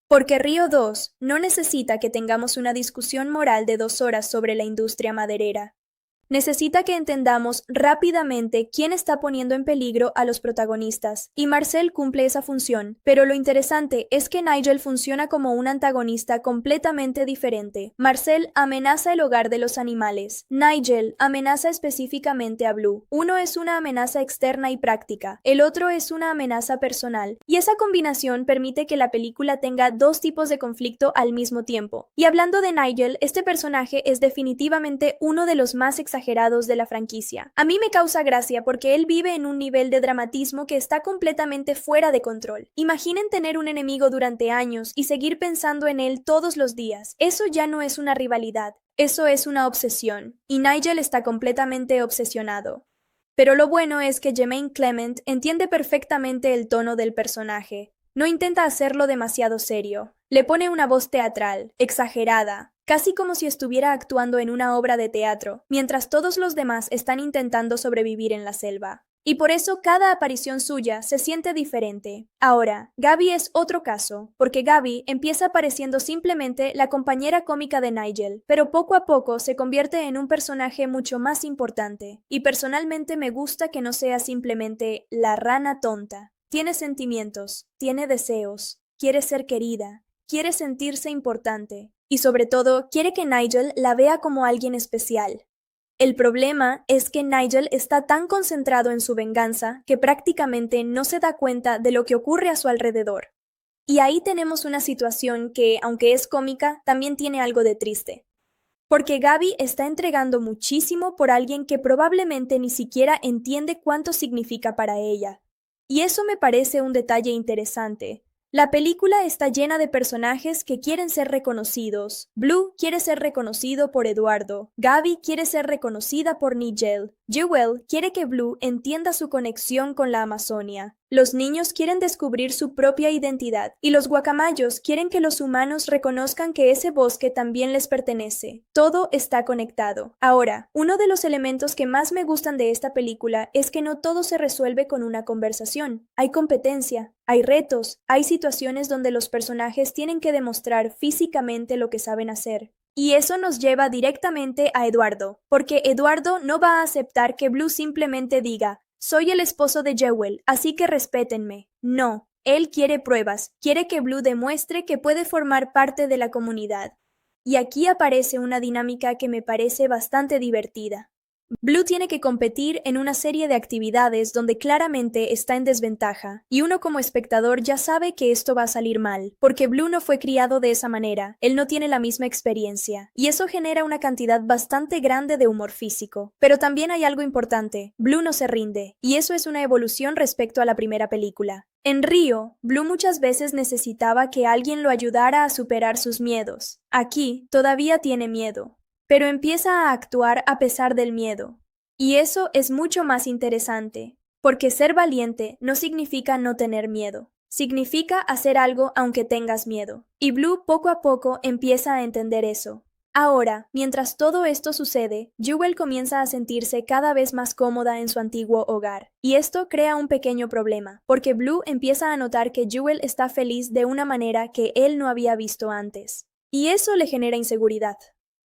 [SPEAKER 1] Porque Río 2 no necesita que tengamos una discusión moral de 2 horas sobre la industria maderera. Necesita que entendamos rápidamente quién está poniendo en peligro a los protagonistas, y Marcel cumple esa función, pero lo interesante es que Nigel funciona como un antagonista completamente diferente. Marcel amenaza el hogar de los animales. Nigel amenaza específicamente a Blue. Uno es una amenaza externa y práctica, el otro es una amenaza personal, y esa combinación permite que la película tenga 2 tipos de conflicto al mismo tiempo. Y hablando de Nigel, este personaje es definitivamente uno de los más exagerados de la franquicia. A mí me causa gracia porque él vive en un nivel de dramatismo que está completamente fuera de control. Imaginen tener un enemigo durante años y seguir pensando en él todos los días. Eso ya no es una rivalidad, eso es una obsesión. Y Nigel está completamente obsesionado. Pero lo bueno es que Jemaine Clement entiende perfectamente el tono del personaje. No intenta hacerlo demasiado serio. Le pone una voz teatral, exagerada, casi como si estuviera actuando en una obra de teatro, mientras todos los demás están intentando sobrevivir en la selva. Y por eso cada aparición suya se siente diferente. Ahora, Gabi es otro caso, porque Gabi empieza pareciendo simplemente la compañera cómica de Nigel, pero poco a poco se convierte en un personaje mucho más importante. Y personalmente me gusta que no sea simplemente la rana tonta. Tiene sentimientos, tiene deseos, quiere ser querida, quiere sentirse importante y sobre todo quiere que Nigel la vea como alguien especial. El problema es que Nigel está tan concentrado en su venganza que prácticamente no se da cuenta de lo que ocurre a su alrededor. Y ahí tenemos una situación que, aunque es cómica, también tiene algo de triste. Porque Gabi está entregando muchísimo por alguien que probablemente ni siquiera entiende cuánto significa para ella. Y eso me parece un detalle interesante. La película está llena de personajes que quieren ser reconocidos. Blue quiere ser reconocido por Eduardo. Gabi quiere ser reconocida por Nigel. Jewel quiere que Blue entienda su conexión con la Amazonia. Los niños quieren descubrir su propia identidad, y los guacamayos quieren que los humanos reconozcan que ese bosque también les pertenece. Todo está conectado. Ahora, uno de los elementos que más me gustan de esta película es que no todo se resuelve con una conversación. Hay competencia, hay retos, hay situaciones donde los personajes tienen que demostrar físicamente lo que saben hacer. Y eso nos lleva directamente a Eduardo, porque Eduardo no va a aceptar que Blue simplemente diga: soy el esposo de Jewel, así que respétenme. No, él quiere pruebas, quiere que Blue demuestre que puede formar parte de la comunidad. Y aquí aparece una dinámica que me parece bastante divertida. Blue tiene que competir en una serie de actividades donde claramente está en desventaja, y uno como espectador ya sabe que esto va a salir mal, porque Blue no fue criado de esa manera, él no tiene la misma experiencia, y eso genera una cantidad bastante grande de humor físico. Pero también hay algo importante: Blue no se rinde, y eso es una evolución respecto a la primera película. En Río, Blue muchas veces necesitaba que alguien lo ayudara a superar sus miedos. Aquí todavía tiene miedo, pero empieza a actuar a pesar del miedo. Y eso es mucho más interesante, porque ser valiente no significa no tener miedo, significa hacer algo aunque tengas miedo. Y Blue poco a poco empieza a entender eso. Ahora, mientras todo esto sucede, Jewel comienza a sentirse cada vez más cómoda en su antiguo hogar. Y esto crea un pequeño problema, porque Blue empieza a notar que Jewel está feliz de una manera que él no había visto antes. Y eso le genera inseguridad.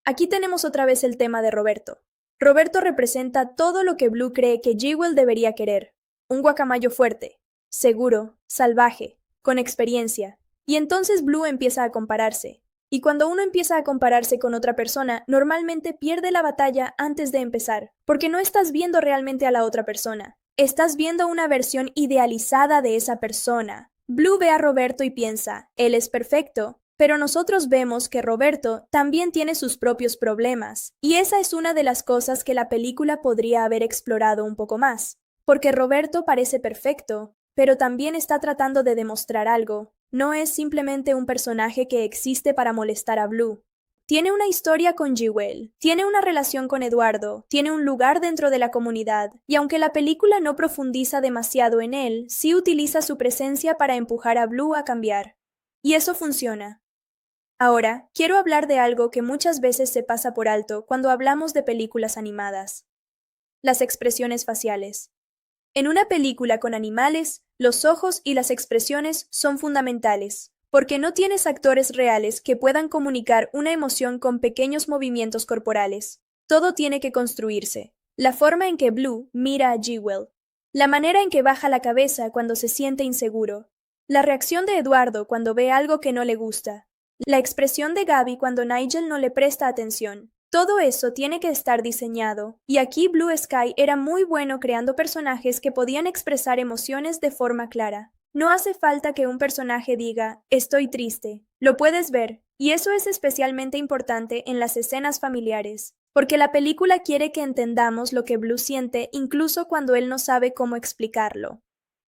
[SPEAKER 1] Aquí tenemos otra vez el tema de Roberto. Roberto representa todo lo que Blue cree que Jewel debería querer. Un guacamayo fuerte, seguro, salvaje, con experiencia. Y entonces Blue empieza a compararse. Y cuando uno empieza a compararse con otra persona, normalmente pierde la batalla antes de empezar, porque no estás viendo realmente a la otra persona. Estás viendo una versión idealizada de esa persona. Blue ve a Roberto y piensa: él es perfecto. Pero nosotros vemos que Roberto también tiene sus propios problemas, y esa es una de las cosas que la película podría haber explorado un poco más, porque Roberto parece perfecto, pero también está tratando de demostrar algo. No es simplemente un personaje que existe para molestar a Blue. Tiene una historia con Jewel, tiene una relación con Eduardo, tiene un lugar dentro de la comunidad, y aunque la película no profundiza demasiado en él, sí utiliza su presencia para empujar a Blue a cambiar. Y eso funciona. Ahora, quiero hablar de algo que muchas veces se pasa por alto cuando hablamos de películas animadas: las expresiones faciales. En una película con animales, los ojos y las expresiones son fundamentales, porque no tienes actores reales que puedan comunicar una emoción con pequeños movimientos corporales. Todo tiene que construirse. La forma en que Blue mira a Jewel, la manera en que baja la cabeza cuando se siente inseguro, la reacción de Eduardo cuando ve algo que no le gusta, la expresión de Gaby cuando Nigel no le presta atención. Todo eso tiene que estar diseñado, y aquí Blue Sky era muy bueno creando personajes que podían expresar emociones de forma clara. No hace falta que un personaje diga: estoy triste. Lo puedes ver, y eso es especialmente importante en las escenas familiares, porque la película quiere que entendamos lo que Blue siente incluso cuando él no sabe cómo explicarlo.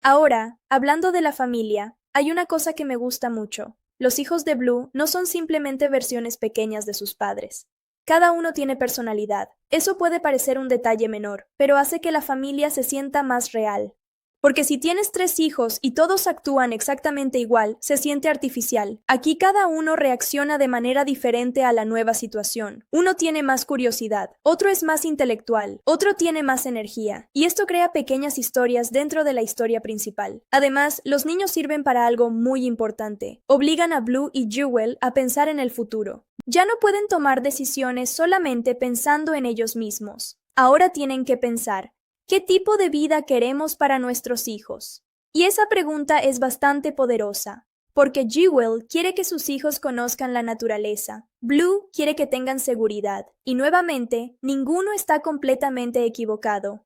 [SPEAKER 1] Ahora, hablando de la familia, hay una cosa que me gusta mucho. Los hijos de Blue no son simplemente versiones pequeñas de sus padres. Cada uno tiene personalidad. Eso puede parecer un detalle menor, pero hace que la familia se sienta más real. Porque si tienes 3 hijos y todos actúan exactamente igual, se siente artificial. Aquí cada uno reacciona de manera diferente a la nueva situación. Uno tiene más curiosidad, otro es más intelectual, otro tiene más energía, y esto crea pequeñas historias dentro de la historia principal. Además, los niños sirven para algo muy importante. Obligan a Blue y Jewel a pensar en el futuro. Ya no pueden tomar decisiones solamente pensando en ellos mismos. Ahora tienen que pensar: ¿qué tipo de vida queremos para nuestros hijos? Y esa pregunta es bastante poderosa, porque Jewel quiere que sus hijos conozcan la naturaleza, Blue quiere que tengan seguridad, y nuevamente, ninguno está completamente equivocado.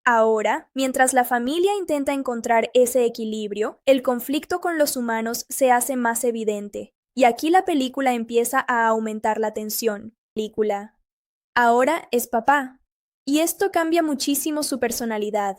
[SPEAKER 1] Ahora, mientras la familia intenta encontrar ese equilibrio, el conflicto con los humanos se hace más evidente, y aquí la película empieza a aumentar la tensión. Ahora es papá. Y esto cambia muchísimo su personalidad.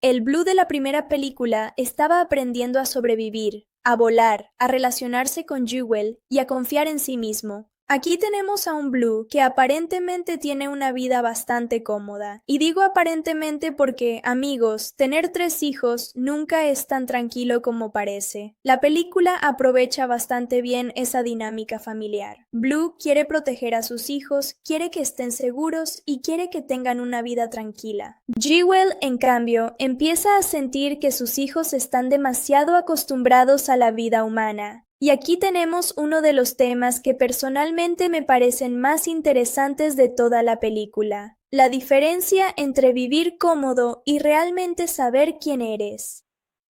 [SPEAKER 1] El Blue de la primera película estaba aprendiendo a sobrevivir, a volar, a relacionarse con Jewel y a confiar en sí mismo. Aquí tenemos a un Blue que aparentemente tiene una vida bastante cómoda. Y digo aparentemente porque, amigos, tener 3 hijos nunca es tan tranquilo como parece. La película aprovecha bastante bien esa dinámica familiar. Blue quiere proteger a sus hijos, quiere que estén seguros y quiere que tengan una vida tranquila. Jewel, en cambio, empieza a sentir que sus hijos están demasiado acostumbrados a la vida humana. Y aquí tenemos uno de los temas que personalmente me parecen más interesantes de toda la película: la diferencia entre vivir cómodo y realmente saber quién eres.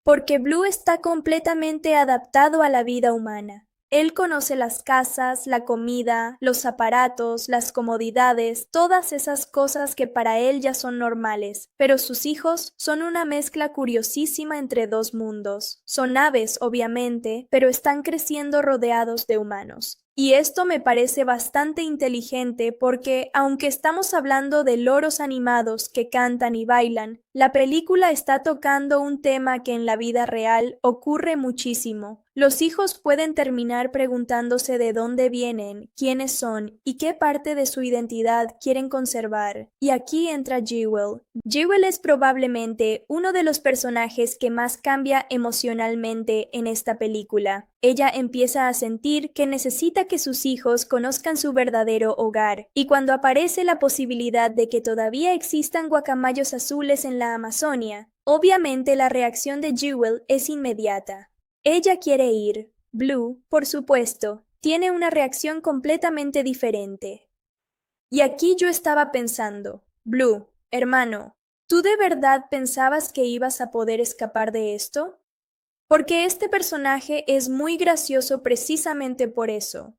[SPEAKER 1] Porque Blue está completamente adaptado a la vida humana. Él conoce las casas, la comida, los aparatos, las comodidades, todas esas cosas que para él ya son normales, pero sus hijos son una mezcla curiosísima entre dos mundos. Son aves, obviamente, pero están creciendo rodeados de humanos. Y esto me parece bastante inteligente porque, aunque estamos hablando de loros animados que cantan y bailan, la película está tocando un tema que en la vida real ocurre muchísimo. Los hijos pueden terminar preguntándose de dónde vienen, quiénes son y qué parte de su identidad quieren conservar. Y aquí entra Jewel. Jewel es probablemente uno de los personajes que más cambia emocionalmente en esta película. Ella empieza a sentir que necesita que sus hijos conozcan su verdadero hogar, y cuando aparece la posibilidad de que todavía existan guacamayos azules en la Amazonia, obviamente la reacción de Jewel es inmediata. Ella quiere ir. Blue, por supuesto, tiene una reacción completamente diferente. Y aquí yo estaba pensando: Blue, hermano, ¿tú de verdad pensabas que ibas a poder escapar de esto? Porque este personaje es muy gracioso precisamente por eso.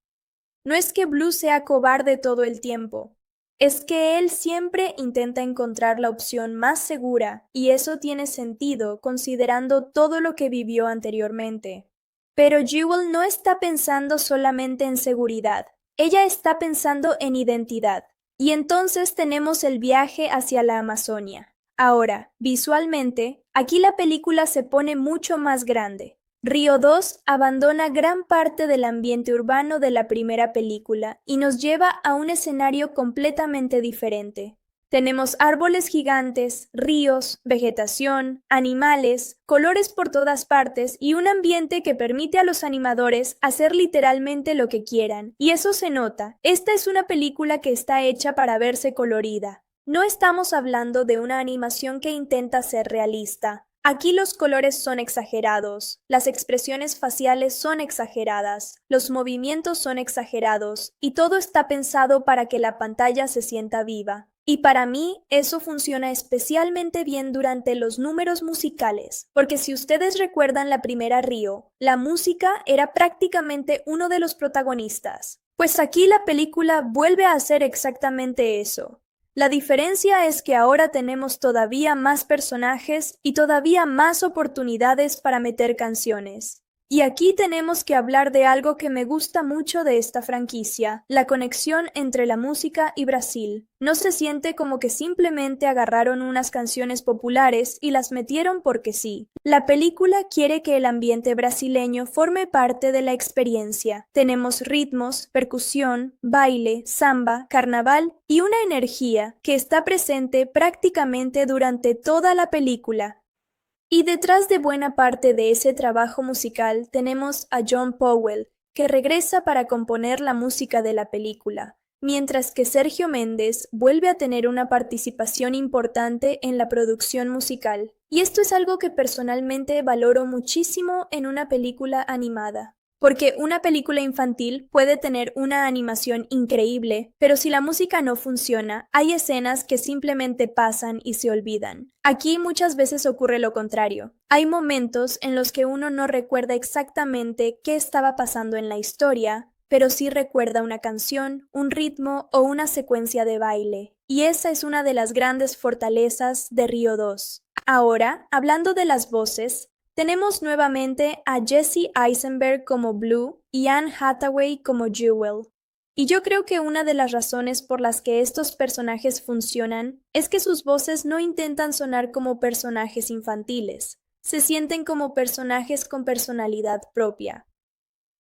[SPEAKER 1] No es que Blue sea cobarde todo el tiempo, es que él siempre intenta encontrar la opción más segura, y eso tiene sentido considerando todo lo que vivió anteriormente. Pero Jewel no está pensando solamente en seguridad, ella está pensando en identidad. Y entonces tenemos el viaje hacia la Amazonia. Ahora, visualmente, aquí la película se pone mucho más grande. Río 2 abandona gran parte del ambiente urbano de la primera película y nos lleva a un escenario completamente diferente. Tenemos árboles gigantes, ríos, vegetación, animales, colores por todas partes y un ambiente que permite a los animadores hacer literalmente lo que quieran. Y eso se nota. Esta es una película que está hecha para verse colorida. No estamos hablando de una animación que intenta ser realista. Aquí los colores son exagerados, las expresiones faciales son exageradas, los movimientos son exagerados y todo está pensado para que la pantalla se sienta viva. Y para mí eso funciona especialmente bien durante los números musicales, porque si ustedes recuerdan la primera Río, la música era prácticamente uno de los protagonistas. Pues aquí la película vuelve a hacer exactamente eso. La diferencia es que ahora tenemos todavía más personajes y todavía más oportunidades para meter canciones. Y aquí tenemos que hablar de algo que me gusta mucho de esta franquicia: la conexión entre la música y Brasil. No se siente como que simplemente agarraron unas canciones populares y las metieron porque sí. La película quiere que el ambiente brasileño forme parte de la experiencia. Tenemos ritmos, percusión, baile, samba, carnaval y una energía que está presente prácticamente durante toda la película. Y detrás de buena parte de ese trabajo musical tenemos a John Powell, que regresa para componer la música de la película, mientras que Sergio Méndez vuelve a tener una participación importante en la producción musical. Y esto es algo que personalmente valoro muchísimo en una película animada. Porque una película infantil puede tener una animación increíble, pero si la música no funciona, hay escenas que simplemente pasan y se olvidan. Aquí muchas veces ocurre lo contrario. Hay momentos en los que uno no recuerda exactamente qué estaba pasando en la historia, pero sí recuerda una canción, un ritmo o una secuencia de baile. Y esa es una de las grandes fortalezas de Río 2. Ahora, hablando de las voces, tenemos nuevamente a Jesse Eisenberg como Blue y Anne Hathaway como Jewel. Y yo creo que una de las razones por las que estos personajes funcionan es que sus voces no intentan sonar como personajes infantiles, se sienten como personajes con personalidad propia.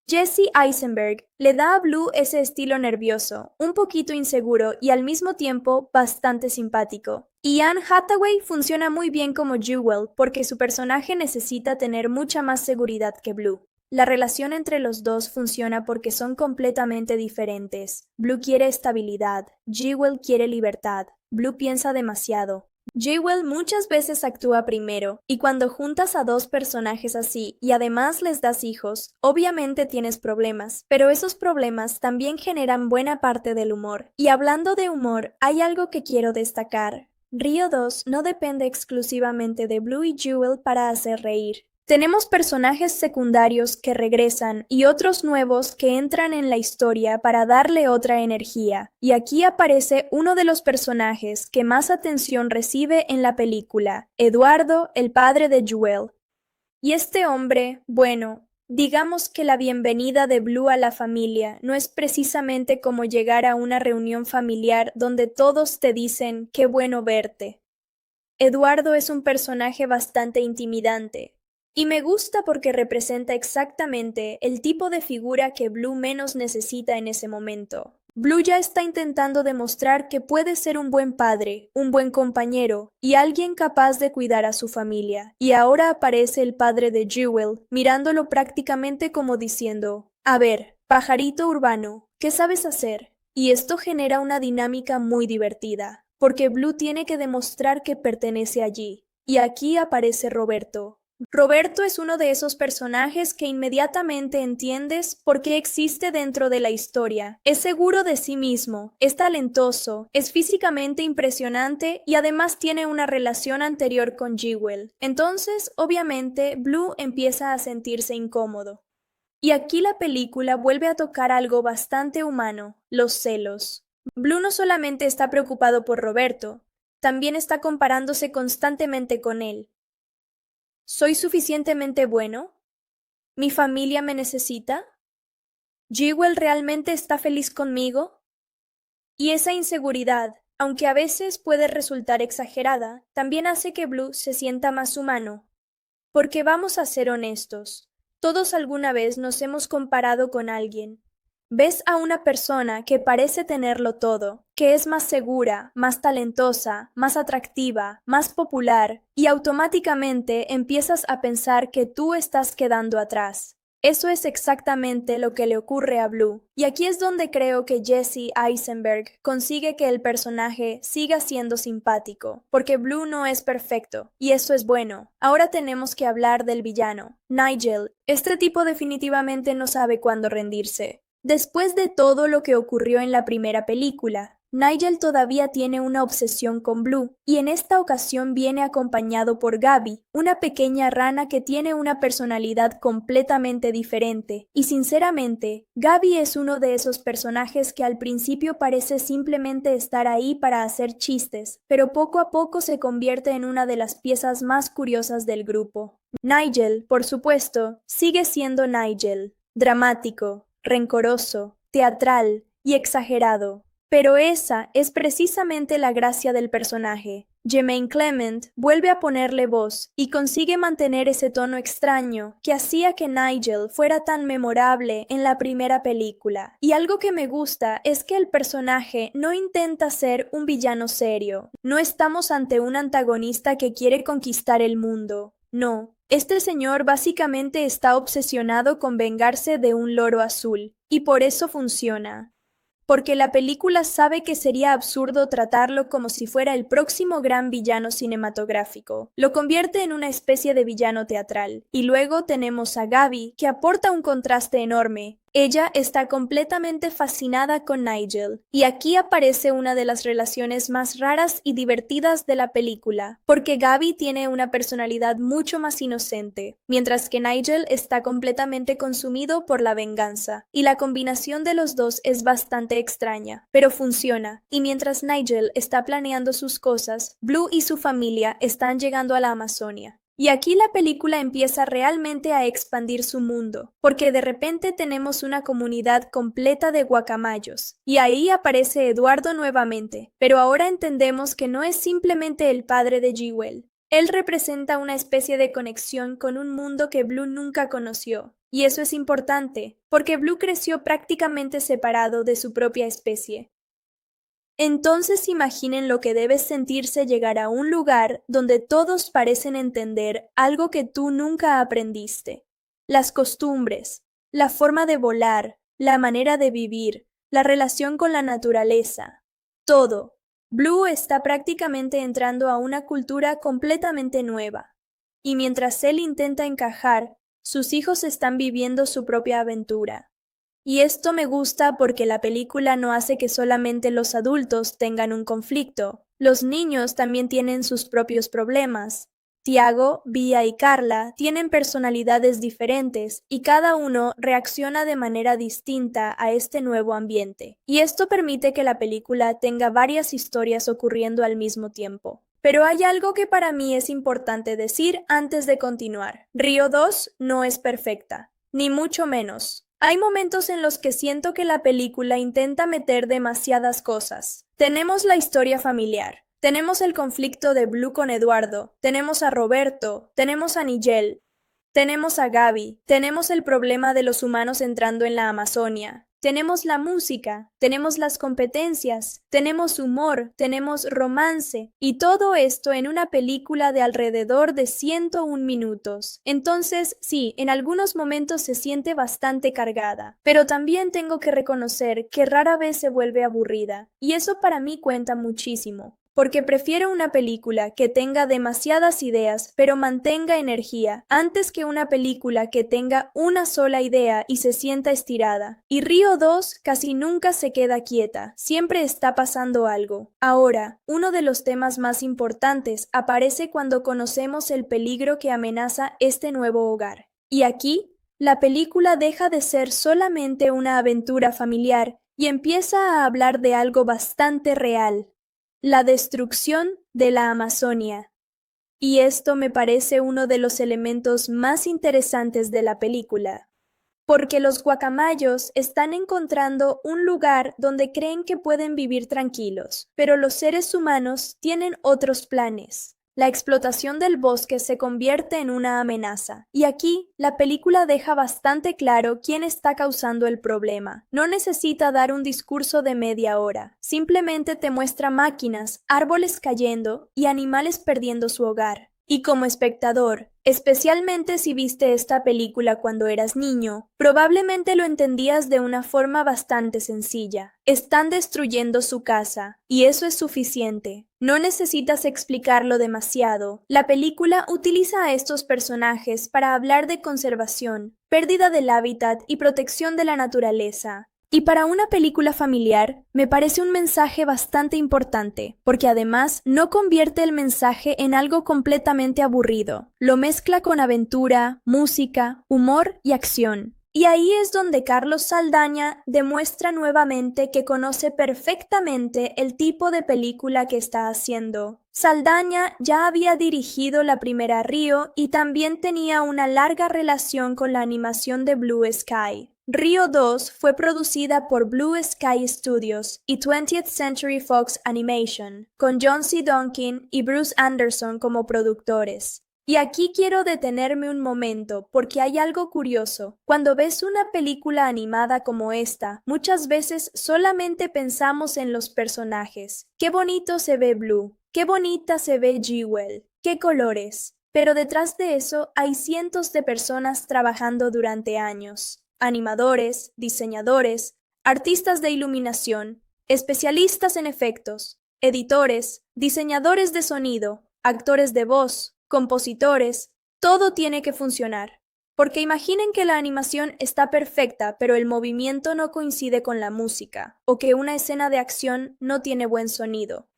[SPEAKER 1] Jesse Eisenberg le da a Blue ese estilo nervioso, un poquito inseguro y al mismo tiempo bastante simpático. Y Anne Hathaway funciona muy bien como Jewel porque su personaje necesita tener mucha más seguridad que Blue. La relación entre los dos funciona porque son completamente diferentes. Blue quiere estabilidad, Jewel quiere libertad. Blue piensa demasiado. Jewel muchas veces actúa primero, y cuando juntas a dos personajes así y además les das hijos, obviamente tienes problemas, pero esos problemas también generan buena parte del humor. Y hablando de humor, hay algo que quiero destacar. Río 2 no depende exclusivamente de Blue y Jewel para hacer reír. Tenemos personajes secundarios que regresan y otros nuevos que entran en la historia para darle otra energía. Y aquí aparece uno de los personajes que más atención recibe en la película, Eduardo, el padre de Jewel. Y este hombre, bueno, digamos que la bienvenida de Blue a la familia no es precisamente como llegar a una reunión familiar donde todos te dicen qué bueno verte. Eduardo es un personaje bastante intimidante. Y me gusta porque representa exactamente el tipo de figura que Blue menos necesita en ese momento. Blue ya está intentando demostrar que puede ser un buen padre, un buen compañero y alguien capaz de cuidar a su familia. Y ahora aparece el padre de Jewel, mirándolo prácticamente como diciendo, a ver, pajarito urbano, ¿qué sabes hacer? Y esto genera una dinámica muy divertida, porque Blue tiene que demostrar que pertenece allí. Y aquí aparece Roberto. Roberto es uno de esos personajes que inmediatamente entiendes por qué existe dentro de la historia. Es seguro de sí mismo, es talentoso, es físicamente impresionante y además tiene una relación anterior con Jewel. Entonces, obviamente, Blue empieza a sentirse incómodo. Y aquí la película vuelve a tocar algo bastante humano, los celos. Blue no solamente está preocupado por Roberto, también está comparándose constantemente con él. ¿Soy suficientemente bueno? ¿Mi familia me necesita? ¿Jewel realmente está feliz conmigo? Y esa inseguridad, aunque a veces puede resultar exagerada, también hace que Blue se sienta más humano. Porque vamos a ser honestos, todos alguna vez nos hemos comparado con alguien. Ves a una persona que parece tenerlo todo, que es más segura, más talentosa, más atractiva, más popular, y automáticamente empiezas a pensar que tú estás quedando atrás. Eso es exactamente lo que le ocurre a Blue, y aquí es donde creo que Jesse Eisenberg consigue que el personaje siga siendo simpático, porque Blue no es perfecto, y eso es bueno. Ahora tenemos que hablar del villano, Nigel. Este tipo definitivamente no sabe cuándo rendirse. Después de todo lo que ocurrió en la primera película, Nigel todavía tiene una obsesión con Blue, y en esta ocasión viene acompañado por Gabi, una pequeña rana que tiene una personalidad completamente diferente, y sinceramente, Gabi es uno de esos personajes que al principio parece simplemente estar ahí para hacer chistes, pero poco a poco se convierte en una de las piezas más curiosas del grupo. Nigel, por supuesto, sigue siendo Nigel, dramático, rencoroso, teatral y exagerado. Pero esa es precisamente la gracia del personaje. Jemaine Clement vuelve a ponerle voz y consigue mantener ese tono extraño que hacía que Nigel fuera tan memorable en la primera película. Y algo que me gusta es que el personaje no intenta ser un villano serio. No estamos ante un antagonista que quiere conquistar el mundo. No. Este señor básicamente está obsesionado con vengarse de un loro azul, y por eso funciona. Porque la película sabe que sería absurdo tratarlo como si fuera el próximo gran villano cinematográfico. Lo convierte en una especie de villano teatral. Y luego tenemos a Gabi, que aporta un contraste enorme. Ella está completamente fascinada con Nigel, y aquí aparece una de las relaciones más raras y divertidas de la película, porque Gabi tiene una personalidad mucho más inocente, mientras que Nigel está completamente consumido por la venganza, y la combinación de los dos es bastante extraña, pero funciona, y mientras Nigel está planeando sus cosas, Blue y su familia están llegando a la Amazonia. Y aquí la película empieza realmente a expandir su mundo, porque de repente tenemos una comunidad completa de guacamayos, y ahí aparece Eduardo nuevamente, pero ahora entendemos que no es simplemente el padre de Jewel. Él representa una especie de conexión con un mundo que Blue nunca conoció. Y eso es importante, porque Blue creció prácticamente separado de su propia especie. Entonces imaginen lo que debes sentirse llegar a un lugar donde todos parecen entender algo que tú nunca aprendiste. Las costumbres, la forma de volar, la manera de vivir, la relación con la naturaleza. Todo. Blue está prácticamente entrando a una cultura completamente nueva. Y mientras él intenta encajar, sus hijos están viviendo su propia aventura. Y esto me gusta porque la película no hace que solamente los adultos tengan un conflicto. Los niños también tienen sus propios problemas. Tiago, Bia y Carla tienen personalidades diferentes y cada uno reacciona de manera distinta a este nuevo ambiente. Y esto permite que la película tenga varias historias ocurriendo al mismo tiempo. Pero hay algo que para mí es importante decir antes de continuar. Río 2 no es perfecta, ni mucho menos. Hay momentos en los que siento que la película intenta meter demasiadas cosas. Tenemos la historia familiar, tenemos el conflicto de Blue con Eduardo, tenemos a Roberto, tenemos a Nigel, tenemos a Gaby, tenemos el problema de los humanos entrando en la Amazonia. Tenemos la música, tenemos las competencias, tenemos humor, tenemos romance, y todo esto en una película de alrededor de 101 minutos. Entonces, sí, en algunos momentos se siente bastante cargada, pero también tengo que reconocer que rara vez se vuelve aburrida, y eso para mí cuenta muchísimo. Porque prefiero una película que tenga demasiadas ideas pero mantenga energía antes que una película que tenga una sola idea y se sienta estirada. Y Río 2 casi nunca se queda quieta, siempre está pasando algo. Ahora, uno de los temas más importantes aparece cuando conocemos el peligro que amenaza este nuevo hogar. Y aquí, la película deja de ser solamente una aventura familiar y empieza a hablar de algo bastante real. La destrucción de la Amazonia. Y esto me parece uno de los elementos más interesantes de la película, porque los guacamayos están encontrando un lugar donde creen que pueden vivir tranquilos, pero los seres humanos tienen otros planes. La explotación del bosque se convierte en una amenaza, y aquí la película deja bastante claro quién está causando el problema. No necesita dar un discurso de media hora, simplemente te muestra máquinas, árboles cayendo y animales perdiendo su hogar. Y como espectador, especialmente si viste esta película cuando eras niño, probablemente lo entendías de una forma bastante sencilla. Están destruyendo su casa, y eso es suficiente. No necesitas explicarlo demasiado. La película utiliza a estos personajes para hablar de conservación, pérdida del hábitat y protección de la naturaleza. Y para una película familiar, me parece un mensaje bastante importante, porque además no convierte el mensaje en algo completamente aburrido. Lo mezcla con aventura, música, humor y acción. Y ahí es donde Carlos Saldaña demuestra nuevamente que conoce perfectamente el tipo de película que está haciendo. Saldaña ya había dirigido la primera Río y también tenía una larga relación con la animación de Blue Sky. Río 2 fue producida por Blue Sky Studios y 20th Century Fox Animation, con John C. Duncan y Bruce Anderson como productores. Y aquí quiero detenerme un momento porque hay algo curioso. Cuando ves una película animada como esta, muchas veces solamente pensamos en los personajes. Qué bonito se ve Blue, qué bonita se ve Jewel, qué colores. Pero detrás de eso hay cientos de personas trabajando durante años. Animadores, diseñadores, artistas de iluminación, especialistas en efectos, editores, diseñadores de sonido, actores de voz, compositores, todo tiene que funcionar. Porque imaginen que la animación está perfecta, pero el movimiento no coincide con la música, o que una escena de acción no tiene buen sonido,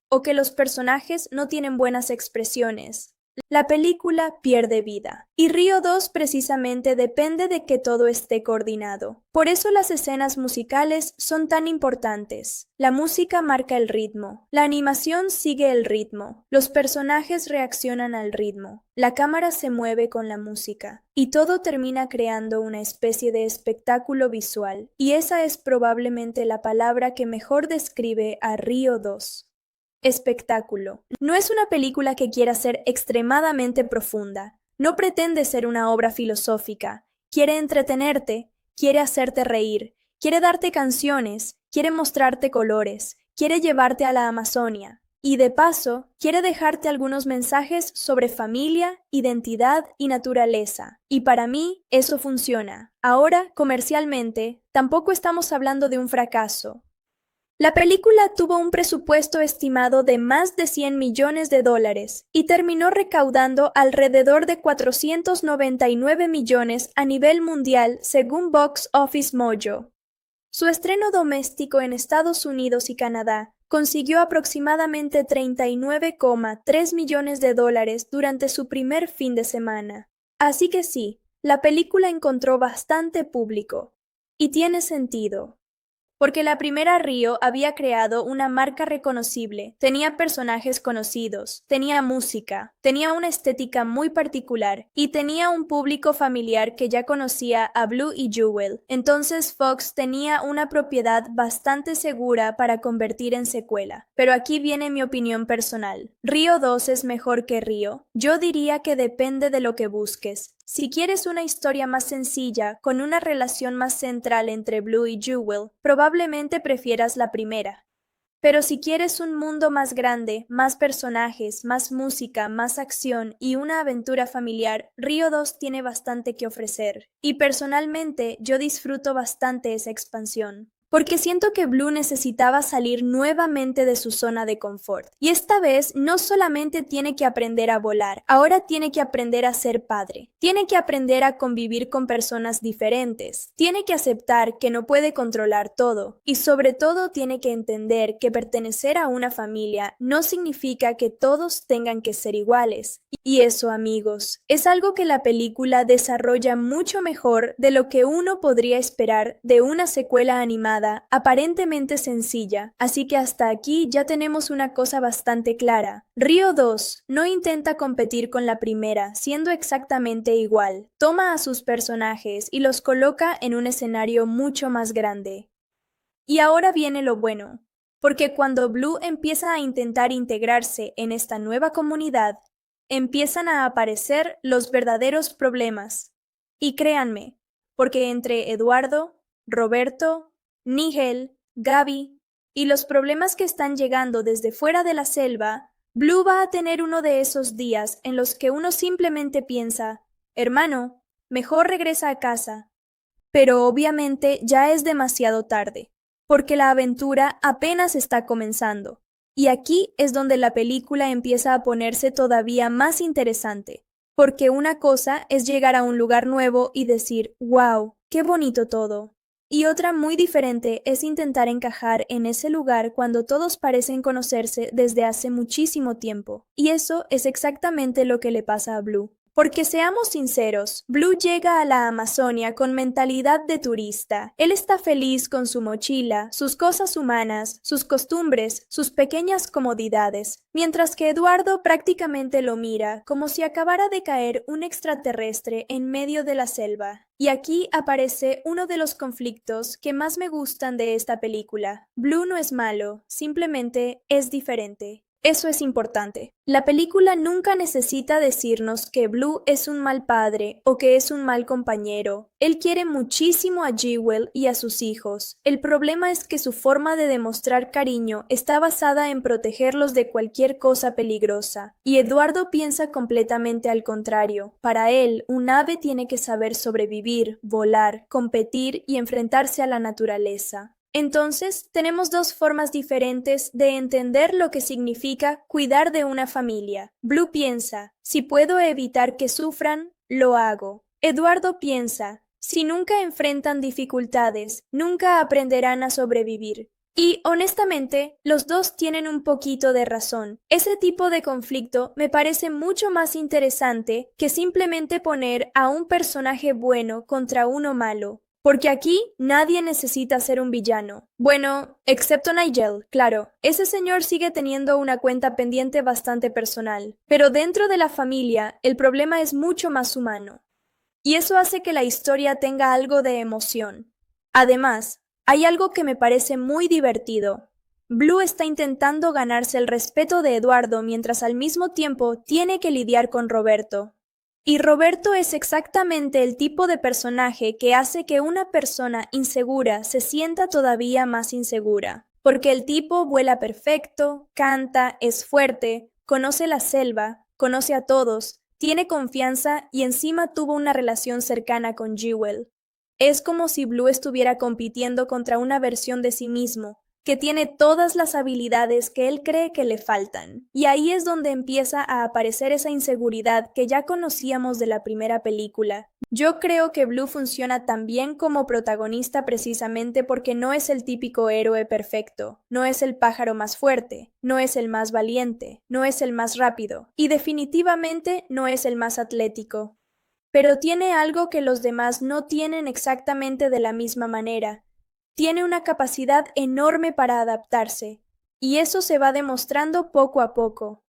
[SPEAKER 1] o que los personajes no tienen buenas expresiones. La película pierde vida. Y Río 2 precisamente depende de que todo esté coordinado. Por eso las escenas musicales son tan importantes. La música marca el ritmo. La animación sigue el ritmo. Los personajes reaccionan al ritmo. La cámara se mueve con la música. Y todo termina creando una especie de espectáculo visual. Y esa es probablemente la palabra que mejor describe a Río 2. espectáculo. No es una película que quiera ser extremadamente profunda. No pretende ser una obra filosófica. Quiere entretenerte, quiere hacerte reír, quiere darte canciones, quiere mostrarte colores, quiere llevarte a la Amazonia. Y de paso, quiere dejarte algunos mensajes sobre familia, identidad y naturaleza. Y para mí, eso funciona. Ahora, comercialmente, tampoco estamos hablando de un fracaso. La película tuvo un presupuesto estimado de más de $100 millones y terminó recaudando alrededor de 499 millones a nivel mundial según Box Office Mojo. Su estreno doméstico en Estados Unidos y Canadá consiguió aproximadamente $39,3 millones durante su primer fin de semana. Así que sí, la película encontró bastante público. Y tiene sentido. Porque la primera Río había creado una marca reconocible, tenía personajes conocidos, tenía música, tenía una estética muy particular y tenía un público familiar que ya conocía a Blue y Jewel. Entonces Fox tenía una propiedad bastante segura para convertir en secuela. Pero aquí viene mi opinión personal. ¿Río 2 es mejor que Río? Yo diría que depende de lo que busques. Si quieres una historia más sencilla, con una relación más central entre Blue y Jewel, probablemente prefieras la primera. Pero si quieres un mundo más grande, más personajes, más música, más acción y una aventura familiar, Río 2 tiene bastante que ofrecer. Y personalmente yo disfruto bastante esa expansión. Porque siento que Blue necesitaba salir nuevamente de su zona de confort. Y esta vez no solamente tiene que aprender a volar, ahora tiene que aprender a ser padre. Tiene que aprender a convivir con personas diferentes. Tiene que aceptar que no puede controlar todo. Y sobre todo tiene que entender que pertenecer a una familia no significa que todos tengan que ser iguales. Y eso, amigos, es algo que la película desarrolla mucho mejor de lo que uno podría esperar de una secuela animada aparentemente sencilla, así que hasta aquí ya tenemos una cosa bastante clara. Río 2 no intenta competir con la primera, siendo exactamente igual. Toma a sus personajes y los coloca en un escenario mucho más grande. Y ahora viene lo bueno, porque cuando Blue empieza a intentar integrarse en esta nueva comunidad, empiezan a aparecer los verdaderos problemas. Y créanme, porque entre Eduardo, Roberto, Nigel, Gaby y los problemas que están llegando desde fuera de la selva, Blue va a tener uno de esos días en los que uno simplemente piensa, hermano, mejor regresa a casa. Pero obviamente ya es demasiado tarde, porque la aventura apenas está comenzando. Y aquí es donde la película empieza a ponerse todavía más interesante, porque una cosa es llegar a un lugar nuevo y decir, wow, qué bonito todo. Y otra muy diferente es intentar encajar en ese lugar cuando todos parecen conocerse desde hace muchísimo tiempo. Y eso es exactamente lo que le pasa a Blue. Porque seamos sinceros, Blue llega a la Amazonia con mentalidad de turista. Él está feliz con su mochila, sus cosas humanas, sus costumbres, sus pequeñas comodidades, mientras que Eduardo prácticamente lo mira como si acabara de caer un extraterrestre en medio de la selva. Y aquí aparece uno de los conflictos que más me gustan de esta película. Blue no es malo, simplemente es diferente. Eso es importante. La película nunca necesita decirnos que Blue es un mal padre o que es un mal compañero. Él quiere muchísimo a Jewel y a sus hijos. El problema es que su forma de demostrar cariño está basada en protegerlos de cualquier cosa peligrosa. Y Eduardo piensa completamente al contrario. Para él, un ave tiene que saber sobrevivir, volar, competir y enfrentarse a la naturaleza. Entonces, tenemos dos formas diferentes de entender lo que significa cuidar de una familia. Blue piensa, si puedo evitar que sufran, lo hago. Eduardo piensa, si nunca enfrentan dificultades, nunca aprenderán a sobrevivir. Y honestamente, los dos tienen un poquito de razón. Ese tipo de conflicto me parece mucho más interesante que simplemente poner a un personaje bueno contra uno malo. Porque aquí nadie necesita ser un villano. Bueno, excepto Nigel, claro. Ese señor sigue teniendo una cuenta pendiente bastante personal. Pero dentro de la familia, el problema es mucho más humano. Y eso hace que la historia tenga algo de emoción. Además, hay algo que me parece muy divertido. Blue está intentando ganarse el respeto de Eduardo mientras al mismo tiempo tiene que lidiar con Roberto. Y Roberto es exactamente el tipo de personaje que hace que una persona insegura se sienta todavía más insegura. Porque el tipo vuela perfecto, canta, es fuerte, conoce la selva, conoce a todos, tiene confianza y encima tuvo una relación cercana con Jewel. Es como si Blue estuviera compitiendo contra una versión de sí mismo, que tiene todas las habilidades que él cree que le faltan. Y ahí es donde empieza a aparecer esa inseguridad que ya conocíamos de la primera película. Yo creo que Blue funciona tan bien como protagonista precisamente porque no es el típico héroe perfecto, no es el pájaro más fuerte, no es el más valiente, no es el más rápido y definitivamente no es el más atlético. Pero tiene algo que los demás no tienen exactamente de la misma manera. Tiene una capacidad enorme para adaptarse, y eso se va demostrando poco a poco.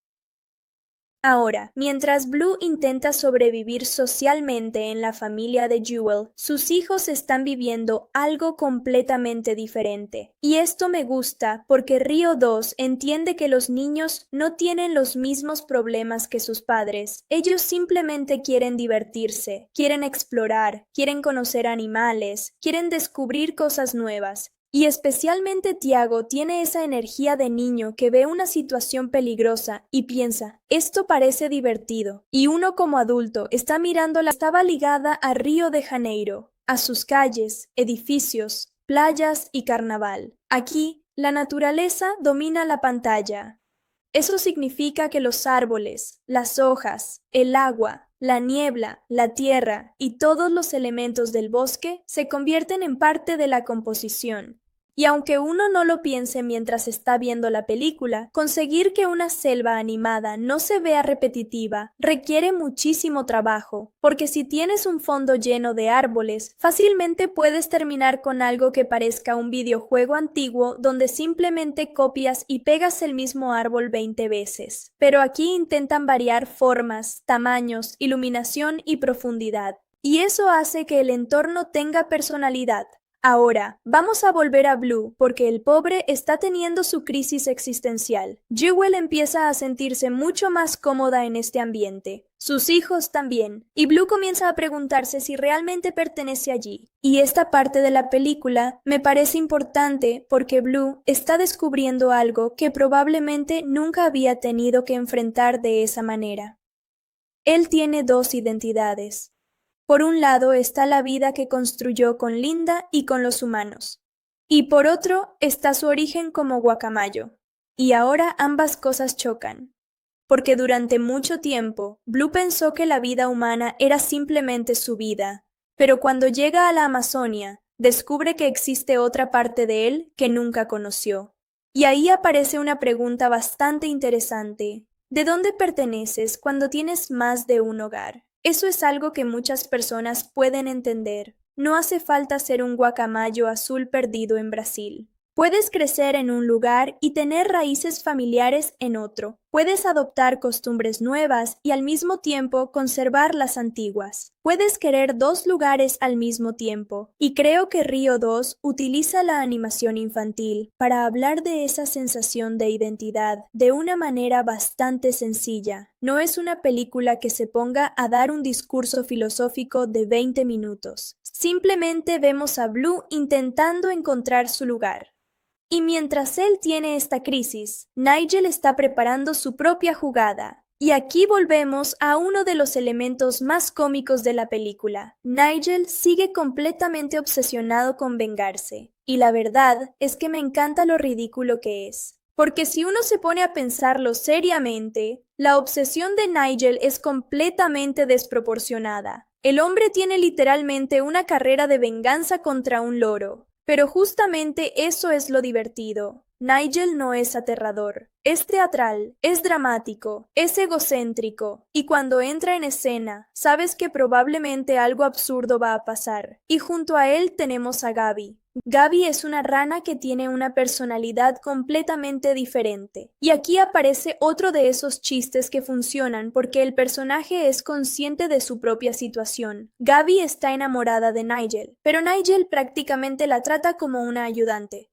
[SPEAKER 1] Ahora, mientras Blue intenta sobrevivir socialmente en la familia de Jewel, sus hijos están viviendo algo completamente diferente. Y esto me gusta porque Rio 2 entiende que los niños no tienen los mismos problemas que sus padres. Ellos simplemente quieren divertirse, quieren explorar, quieren conocer animales, quieren descubrir cosas nuevas. Y especialmente Tiago tiene esa energía de niño que ve una situación peligrosa y piensa, esto parece divertido. Y uno como adulto está mirándola, estaba ligada a Río de Janeiro, a sus calles, edificios, playas y carnaval. Aquí, la naturaleza domina la pantalla. Eso significa que los árboles, las hojas, el agua, la niebla, la tierra y todos los elementos del bosque se convierten en parte de la composición. Y aunque uno no lo piense mientras está viendo la película, conseguir que una selva animada no se vea repetitiva requiere muchísimo trabajo, porque si tienes un fondo lleno de árboles, fácilmente puedes terminar con algo que parezca un videojuego antiguo donde simplemente copias y pegas el mismo árbol 20 veces. Pero aquí intentan variar formas, tamaños, iluminación y profundidad, y eso hace que el entorno tenga personalidad. Ahora, vamos a volver a Blue porque el pobre está teniendo su crisis existencial. Jewel empieza a sentirse mucho más cómoda en este ambiente. Sus hijos también. Y Blue comienza a preguntarse si realmente pertenece allí. Y esta parte de la película me parece importante porque Blue está descubriendo algo que probablemente nunca había tenido que enfrentar de esa manera. Él tiene dos identidades. Por un lado está la vida que construyó con Linda y con los humanos, y por otro está su origen como guacamayo. Y ahora ambas cosas chocan, porque durante mucho tiempo Blue pensó que la vida humana era simplemente su vida, pero cuando llega a la Amazonia, descubre que existe otra parte de él que nunca conoció. Y ahí aparece una pregunta bastante interesante. ¿De dónde perteneces cuando tienes más de un hogar? Eso es algo que muchas personas pueden entender. No hace falta ser un guacamayo azul perdido en Brasil. Puedes crecer en un lugar y tener raíces familiares en otro. Puedes adoptar costumbres nuevas y al mismo tiempo conservar las antiguas. Puedes querer dos lugares al mismo tiempo. Y creo que Río 2 utiliza la animación infantil para hablar de esa sensación de identidad de una manera bastante sencilla. No es una película que se ponga a dar un discurso filosófico de 20 minutos. Simplemente vemos a Blue intentando encontrar su lugar. Y mientras él tiene esta crisis, Nigel está preparando su propia jugada. Y aquí volvemos a uno de los elementos más cómicos de la película. Nigel sigue completamente obsesionado con vengarse. Y la verdad es que me encanta lo ridículo que es. Porque si uno se pone a pensarlo seriamente, la obsesión de Nigel es completamente desproporcionada. El hombre tiene literalmente una carrera de venganza contra un loro. Pero justamente eso es lo divertido. Nigel no es aterrador, es teatral, es dramático, es egocéntrico, y cuando entra en escena, sabes que probablemente algo absurdo va a pasar. Y junto a él tenemos a Gabi. Gabi es una rana que tiene una personalidad completamente diferente. Y aquí aparece otro de esos chistes que funcionan porque el personaje es consciente de su propia situación. Gabi está enamorada de Nigel, pero Nigel prácticamente la trata como una ayudante.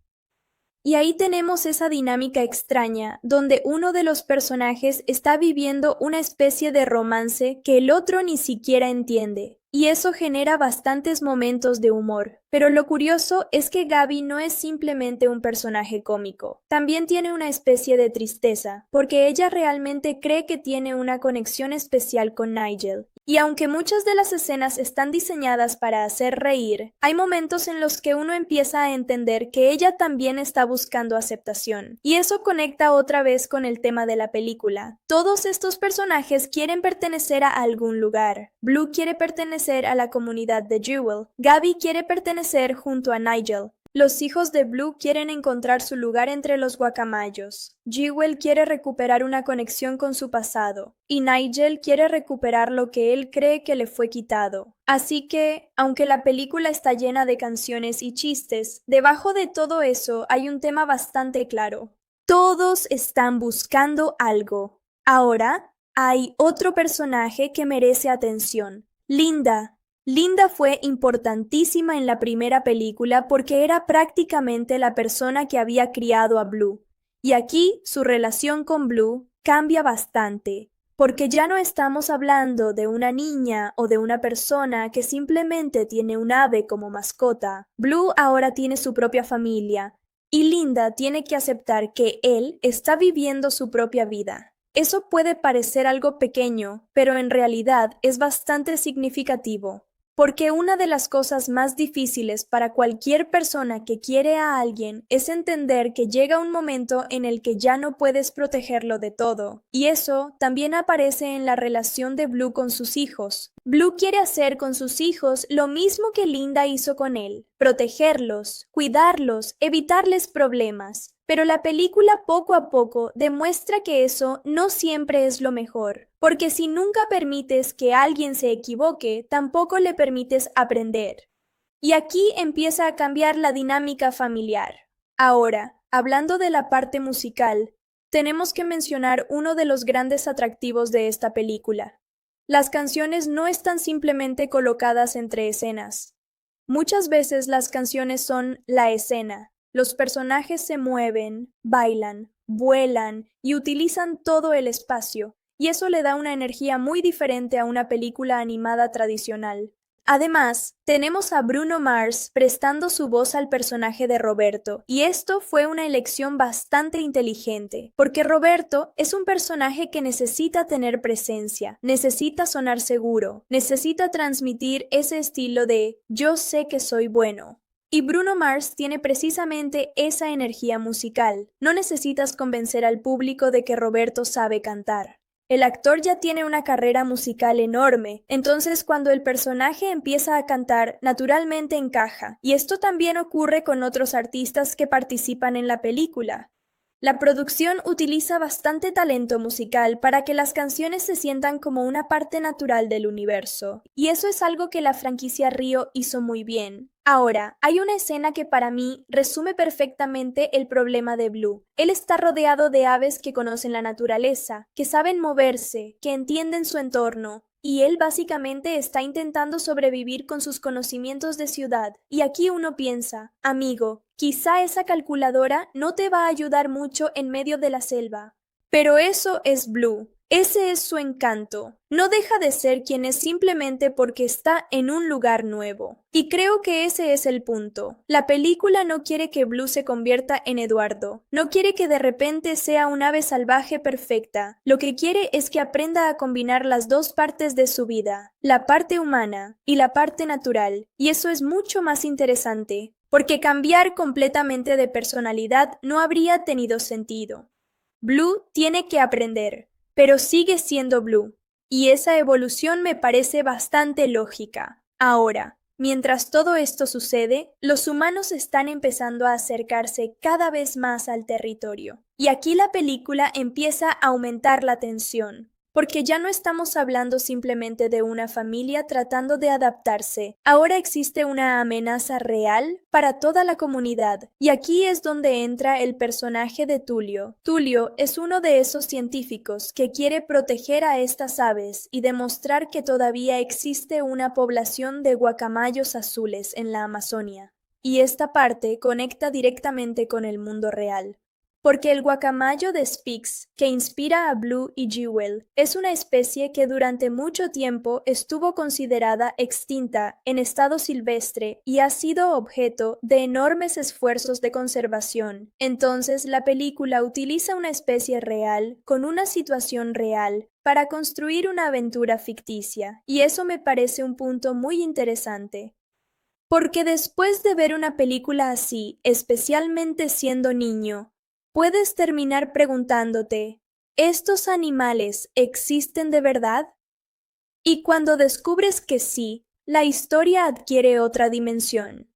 [SPEAKER 1] Y ahí tenemos esa dinámica extraña, donde uno de los personajes está viviendo una especie de romance que el otro ni siquiera entiende. Y eso genera bastantes momentos de humor. Pero lo curioso es que Gabi no es simplemente un personaje cómico. También tiene una especie de tristeza, porque ella realmente cree que tiene una conexión especial con Nigel. Y aunque muchas de las escenas están diseñadas para hacer reír, hay momentos en los que uno empieza a entender que ella también está buscando aceptación. Y eso conecta otra vez con el tema de la película. Todos estos personajes quieren pertenecer a algún lugar. Blue quiere pertenecer a la comunidad de Jewel. Gabi quiere pertenecer junto a Nigel. Los hijos de Blue quieren encontrar su lugar entre los guacamayos. Jewel quiere recuperar una conexión con su pasado, y Nigel quiere recuperar lo que él cree que le fue quitado. Así que, aunque la película está llena de canciones y chistes, debajo de todo eso hay un tema bastante claro. Todos están buscando algo. Ahora, hay otro personaje que merece atención. Linda. Linda fue importantísima en la primera película porque era prácticamente la persona que había criado a Blue. Y aquí su relación con Blue cambia bastante, porque ya no estamos hablando de una niña o de una persona que simplemente tiene un ave como mascota. Blue ahora tiene su propia familia, y Linda tiene que aceptar que él está viviendo su propia vida. Eso puede parecer algo pequeño, pero en realidad es bastante significativo. Porque una de las cosas más difíciles para cualquier persona que quiere a alguien es entender que llega un momento en el que ya no puedes protegerlo de todo. Y eso también aparece en la relación de Blue con sus hijos. Blue quiere hacer con sus hijos lo mismo que Linda hizo con él: protegerlos, cuidarlos, evitarles problemas. Pero la película poco a poco demuestra que eso no siempre es lo mejor, porque si nunca permites que alguien se equivoque, tampoco le permites aprender. Y aquí empieza a cambiar la dinámica familiar. Ahora, hablando de la parte musical, tenemos que mencionar uno de los grandes atractivos de esta película. Las canciones no están simplemente colocadas entre escenas. Muchas veces las canciones son la escena. Los personajes se mueven, bailan, vuelan y utilizan todo el espacio, y eso le da una energía muy diferente a una película animada tradicional. Además, tenemos a Bruno Mars prestando su voz al personaje de Roberto, y esto fue una elección bastante inteligente, porque Roberto es un personaje que necesita tener presencia, necesita sonar seguro, necesita transmitir ese estilo de "yo sé que soy bueno". Y Bruno Mars tiene precisamente esa energía musical. No necesitas convencer al público de que Roberto sabe cantar. El actor ya tiene una carrera musical enorme, entonces cuando el personaje empieza a cantar, naturalmente encaja. Y esto también ocurre con otros artistas que participan en la película. La producción utiliza bastante talento musical para que las canciones se sientan como una parte natural del universo, y eso es algo que la franquicia Río hizo muy bien. Ahora, hay una escena que para mí resume perfectamente el problema de Blue. Él está rodeado de aves que conocen la naturaleza, que saben moverse, que entienden su entorno, y él básicamente está intentando sobrevivir con sus conocimientos de ciudad. Y aquí uno piensa, amigo, quizá esa calculadora no te va a ayudar mucho en medio de la selva. Pero eso es Blue. Ese es su encanto. No deja de ser quien es simplemente porque está en un lugar nuevo. Y creo que ese es el punto. La película no quiere que Blue se convierta en Eduardo. No quiere que de repente sea un ave salvaje perfecta. Lo que quiere es que aprenda a combinar las dos partes de su vida, la parte humana y la parte natural. Y eso es mucho más interesante, porque cambiar completamente de personalidad no habría tenido sentido. Blue tiene que aprender, pero sigue siendo Blue, y esa evolución me parece bastante lógica. Ahora, mientras todo esto sucede, los humanos están empezando a acercarse cada vez más al territorio, y aquí la película empieza a aumentar la tensión. Porque ya no estamos hablando simplemente de una familia tratando de adaptarse. Ahora existe una amenaza real para toda la comunidad. Y aquí es donde entra el personaje de Tulio. Tulio es uno de esos científicos que quiere proteger a estas aves y demostrar que todavía existe una población de guacamayos azules en la Amazonia. y esta parte conecta directamente con el mundo real. Porque el guacamayo de Spix, que inspira a Blue y Jewel, es una especie que durante mucho tiempo estuvo considerada extinta en estado silvestre y ha sido objeto de enormes esfuerzos de conservación. Entonces, la película utiliza una especie real con una situación real para construir una aventura ficticia, y eso me parece un punto muy interesante. Porque después de ver una película así, especialmente siendo niño, puedes terminar preguntándote, ¿estos animales existen de verdad? Y cuando descubres que sí, la historia adquiere otra dimensión.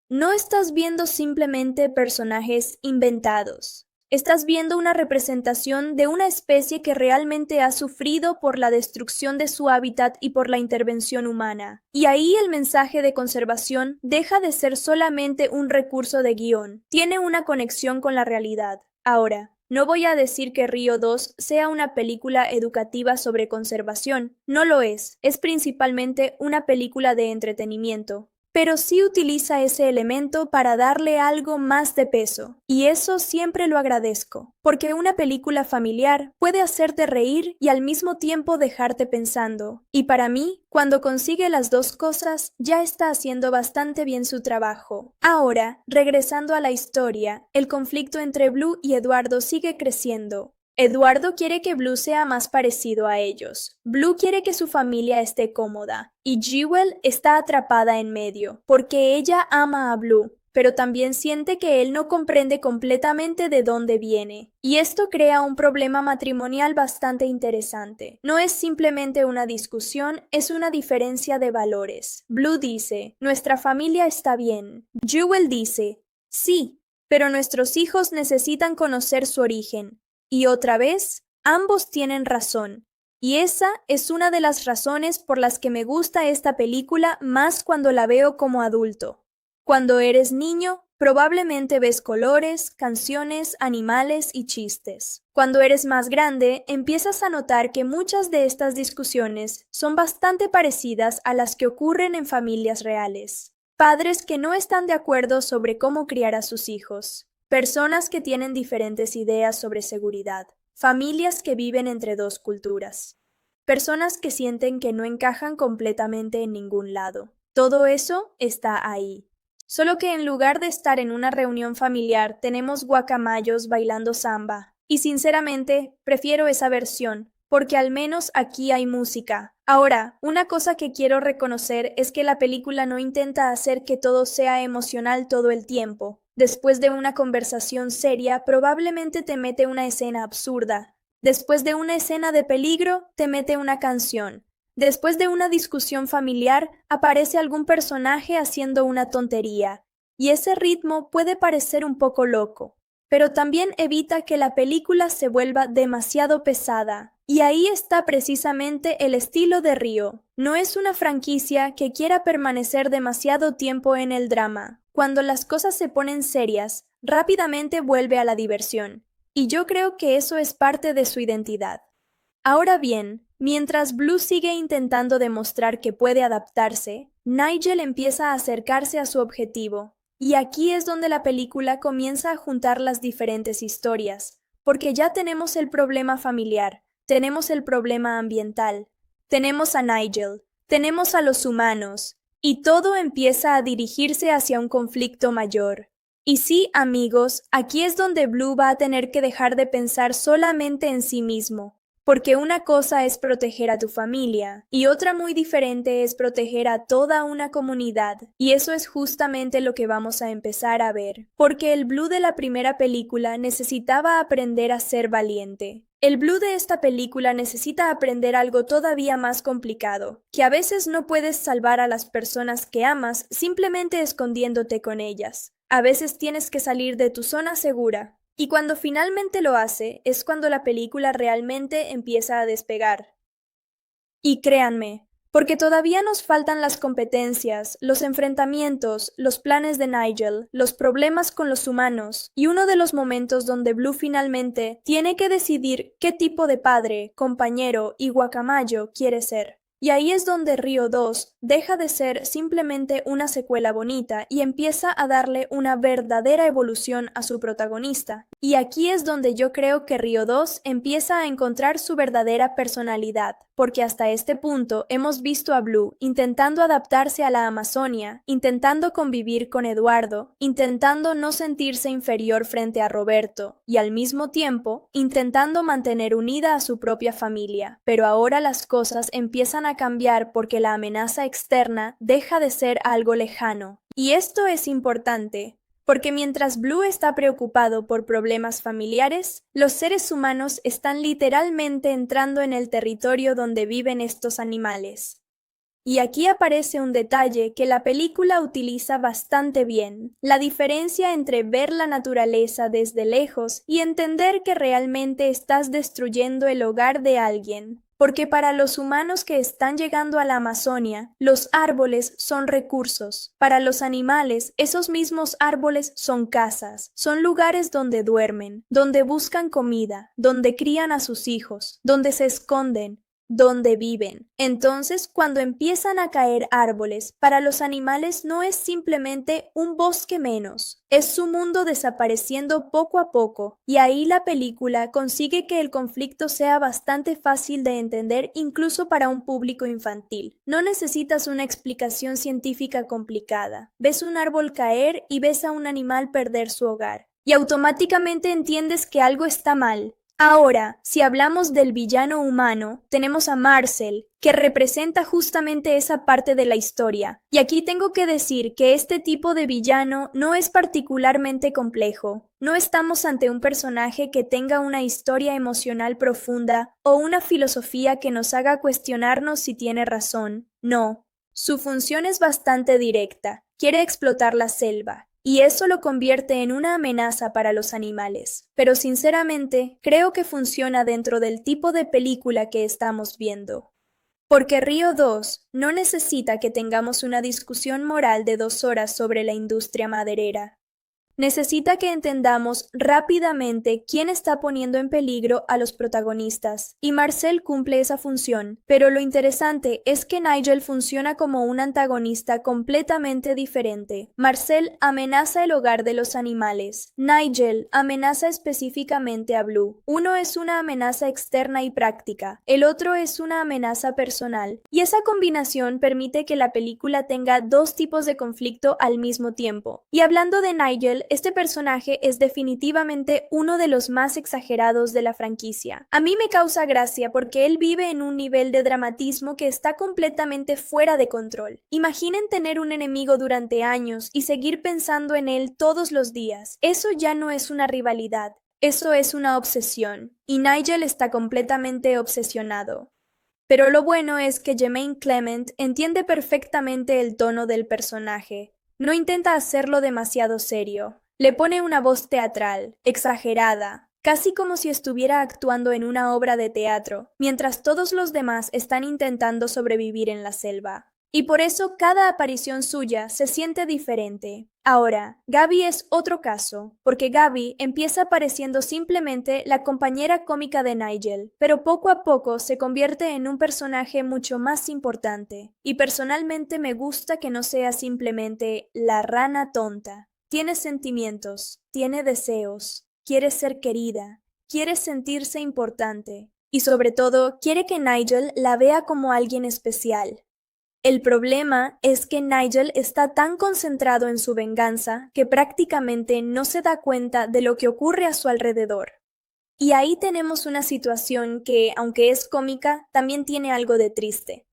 [SPEAKER 1] No estás viendo simplemente personajes inventados. Estás viendo una representación de una especie que realmente ha sufrido por la destrucción de su hábitat y por la intervención humana. Y ahí el mensaje de conservación deja de ser solamente un recurso de guión, tiene una conexión con la realidad. Ahora, no voy a decir que Río 2 sea una película educativa sobre conservación, no lo es principalmente una película de entretenimiento. Pero sí utiliza ese elemento para darle algo más de peso, y eso siempre lo agradezco, porque una película familiar puede hacerte reír y al mismo tiempo dejarte pensando, y para mí, cuando consigue las dos cosas, ya está haciendo bastante bien su trabajo. Ahora, regresando a la historia, el conflicto entre Blue y Eduardo sigue creciendo. Eduardo quiere que Blue sea más parecido a ellos. Blue quiere que su familia esté cómoda. Y Jewel está atrapada en medio, porque ella ama a Blue, pero también siente que él no comprende completamente de dónde viene. Y esto crea un problema matrimonial bastante interesante. No es simplemente una discusión, es una diferencia de valores. Blue dice, nuestra familia está bien. Jewel dice, sí, pero nuestros hijos necesitan conocer su origen. Y otra vez, ambos tienen razón, y esa es una de las razones por las que me gusta esta película más cuando la veo como adulto. Cuando eres niño, probablemente ves colores, canciones, animales y chistes. Cuando eres más grande, empiezas a notar que muchas de estas discusiones son bastante parecidas a las que ocurren en familias reales. Padres que no están de acuerdo sobre cómo criar a sus hijos. Personas que tienen diferentes ideas sobre seguridad, familias que viven entre dos culturas, personas que sienten que no encajan completamente en ningún lado. Todo eso está ahí. Solo que en lugar de estar en una reunión familiar, tenemos guacamayos bailando samba. Y sinceramente, prefiero esa versión, porque al menos aquí hay música. Ahora, una cosa que quiero reconocer es que la película no intenta hacer que todo sea emocional todo el tiempo. Después de una conversación seria, probablemente te mete una escena absurda. Después de una escena de peligro, te mete una canción. Después de una discusión familiar, aparece algún personaje haciendo una tontería. Y ese ritmo puede parecer un poco loco, pero también evita que la película se vuelva demasiado pesada. Y ahí está precisamente el estilo de Río. No es una franquicia que quiera permanecer demasiado tiempo en el drama. Cuando las cosas se ponen serias, rápidamente vuelve a la diversión. Y yo creo que eso es parte de su identidad. Ahora bien, mientras Blue sigue intentando demostrar que puede adaptarse, Nigel empieza a acercarse a su objetivo. Y aquí es donde la película comienza a juntar las diferentes historias, porque ya tenemos el problema familiar, tenemos el problema ambiental, tenemos a Nigel, tenemos a los humanos, y todo empieza a dirigirse hacia un conflicto mayor. Y sí, amigos, aquí es donde Blue va a tener que dejar de pensar solamente en sí mismo, porque una cosa es proteger a tu familia y otra muy diferente es proteger a toda una comunidad, y eso es justamente lo que vamos a empezar a ver, porque el Blue de la primera película necesitaba aprender a ser valiente. El Blue de esta película necesita aprender algo todavía más complicado, que a veces no puedes salvar a las personas que amas simplemente escondiéndote con ellas. A veces tienes que salir de tu zona segura. Y cuando finalmente lo hace, es cuando la película realmente empieza a despegar. Y créanme, porque todavía nos faltan las competencias, los enfrentamientos, los planes de Nigel, los problemas con los humanos, y uno de los momentos donde Blue finalmente tiene que decidir qué tipo de padre, compañero y guacamayo quiere ser. Y ahí es donde Río 2 deja de ser simplemente una secuela bonita y empieza a darle una verdadera evolución a su protagonista. Y aquí es donde yo creo que Río 2 empieza a encontrar su verdadera personalidad, porque hasta este punto hemos visto a Blue intentando adaptarse a la Amazonia, intentando convivir con Eduardo, intentando no sentirse inferior frente a Roberto y al mismo tiempo intentando mantener unida a su propia familia. Pero ahora las cosas empiezan a cambiar porque la amenaza externa deja de ser algo lejano. Y esto es importante, porque mientras Blue está preocupado por problemas familiares, los seres humanos están literalmente entrando en el territorio donde viven estos animales. Y aquí aparece un detalle que la película utiliza bastante bien, la diferencia entre ver la naturaleza desde lejos y entender que realmente estás destruyendo el hogar de alguien. Porque para los humanos que están llegando a la Amazonia, los árboles son recursos. Para los animales, esos mismos árboles son casas, son lugares donde duermen, donde buscan comida, donde crían a sus hijos, donde se esconden, donde viven. Entonces, cuando empiezan a caer árboles, para los animales no es simplemente un bosque menos, es su mundo desapareciendo poco a poco, y ahí la película consigue que el conflicto sea bastante fácil de entender incluso para un público infantil. No necesitas una explicación científica complicada. Ves un árbol caer y ves a un animal perder su hogar, y automáticamente entiendes que algo está mal. Ahora, si hablamos del villano humano, tenemos a Marcel, que representa justamente esa parte de la historia. Y aquí tengo que decir que este tipo de villano no es particularmente complejo. No estamos ante un personaje que tenga una historia emocional profunda o una filosofía que nos haga cuestionarnos si tiene razón. No. Su función es bastante directa. Quiere explotar la selva. Y eso lo convierte en una amenaza para los animales. Pero sinceramente, creo que funciona dentro del tipo de película que estamos viendo. Porque Río 2 no necesita que tengamos una discusión moral de 2 horas sobre la industria maderera. Necesita que entendamos rápidamente quién está poniendo en peligro a los protagonistas, y Marcel cumple esa función, pero lo interesante es que Nigel funciona como un antagonista completamente diferente. Marcel amenaza el hogar de los animales, Nigel amenaza específicamente a Blue. Uno es una amenaza externa y práctica, el otro es una amenaza personal, y esa combinación permite que la película tenga dos tipos de conflicto al mismo tiempo. Y hablando de Nigel, este personaje es definitivamente uno de los más exagerados de la franquicia. A mí me causa gracia porque él vive en un nivel de dramatismo que está completamente fuera de control. Imaginen tener un enemigo durante años y seguir pensando en él todos los días. Eso ya no es una rivalidad, eso es una obsesión. Y Nigel está completamente obsesionado. Pero lo bueno es que Jemaine Clement entiende perfectamente el tono del personaje. No intenta hacerlo demasiado serio. Le pone una voz teatral, exagerada, casi como si estuviera actuando en una obra de teatro, mientras todos los demás están intentando sobrevivir en la selva. Y por eso cada aparición suya se siente diferente. Ahora, Gabi es otro caso, porque Gabi empieza pareciendo simplemente la compañera cómica de Nigel, pero poco a poco se convierte en un personaje mucho más importante. Y personalmente me gusta que no sea simplemente la rana tonta. Tiene sentimientos, tiene deseos, quiere ser querida, quiere sentirse importante, y sobre todo quiere que Nigel la vea como alguien especial. El problema es que Nigel está tan concentrado en su venganza que prácticamente no se da cuenta de lo que ocurre a su alrededor. Y ahí tenemos una situación que, aunque es cómica, también tiene algo de triste.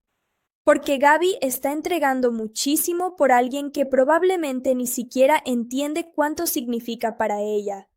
[SPEAKER 1] Porque Gabi está entregando muchísimo por alguien que probablemente ni siquiera entiende cuánto significa para ella.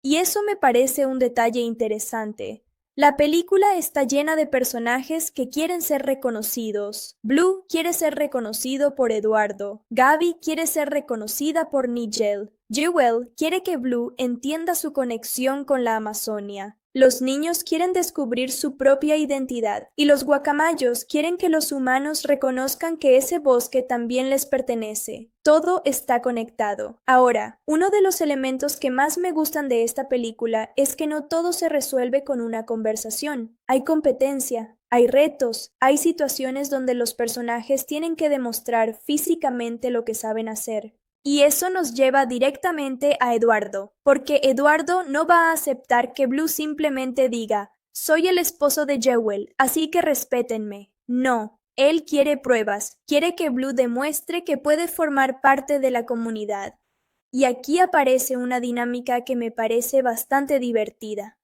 [SPEAKER 1] Y eso me parece un detalle interesante. La película está llena de personajes que quieren ser reconocidos. Blue quiere ser reconocido por Eduardo. Gabi quiere ser reconocida por Nigel. Jewel quiere que Blue entienda su conexión con la Amazonia. Los niños quieren descubrir su propia identidad, y los guacamayos quieren que los humanos reconozcan que ese bosque también les pertenece. Todo está conectado. Ahora, uno de los elementos que más me gustan de esta película es que no todo se resuelve con una conversación. Hay competencia, Hay retos, hay situaciones donde los personajes tienen que demostrar físicamente lo que saben hacer. Y eso nos lleva directamente a Eduardo, porque Eduardo no va a aceptar que Blue simplemente diga, soy el esposo de Jewel, así que respétenme. No, él quiere pruebas, quiere que Blue demuestre que puede formar parte de la comunidad. Y aquí aparece una dinámica que me parece bastante divertida.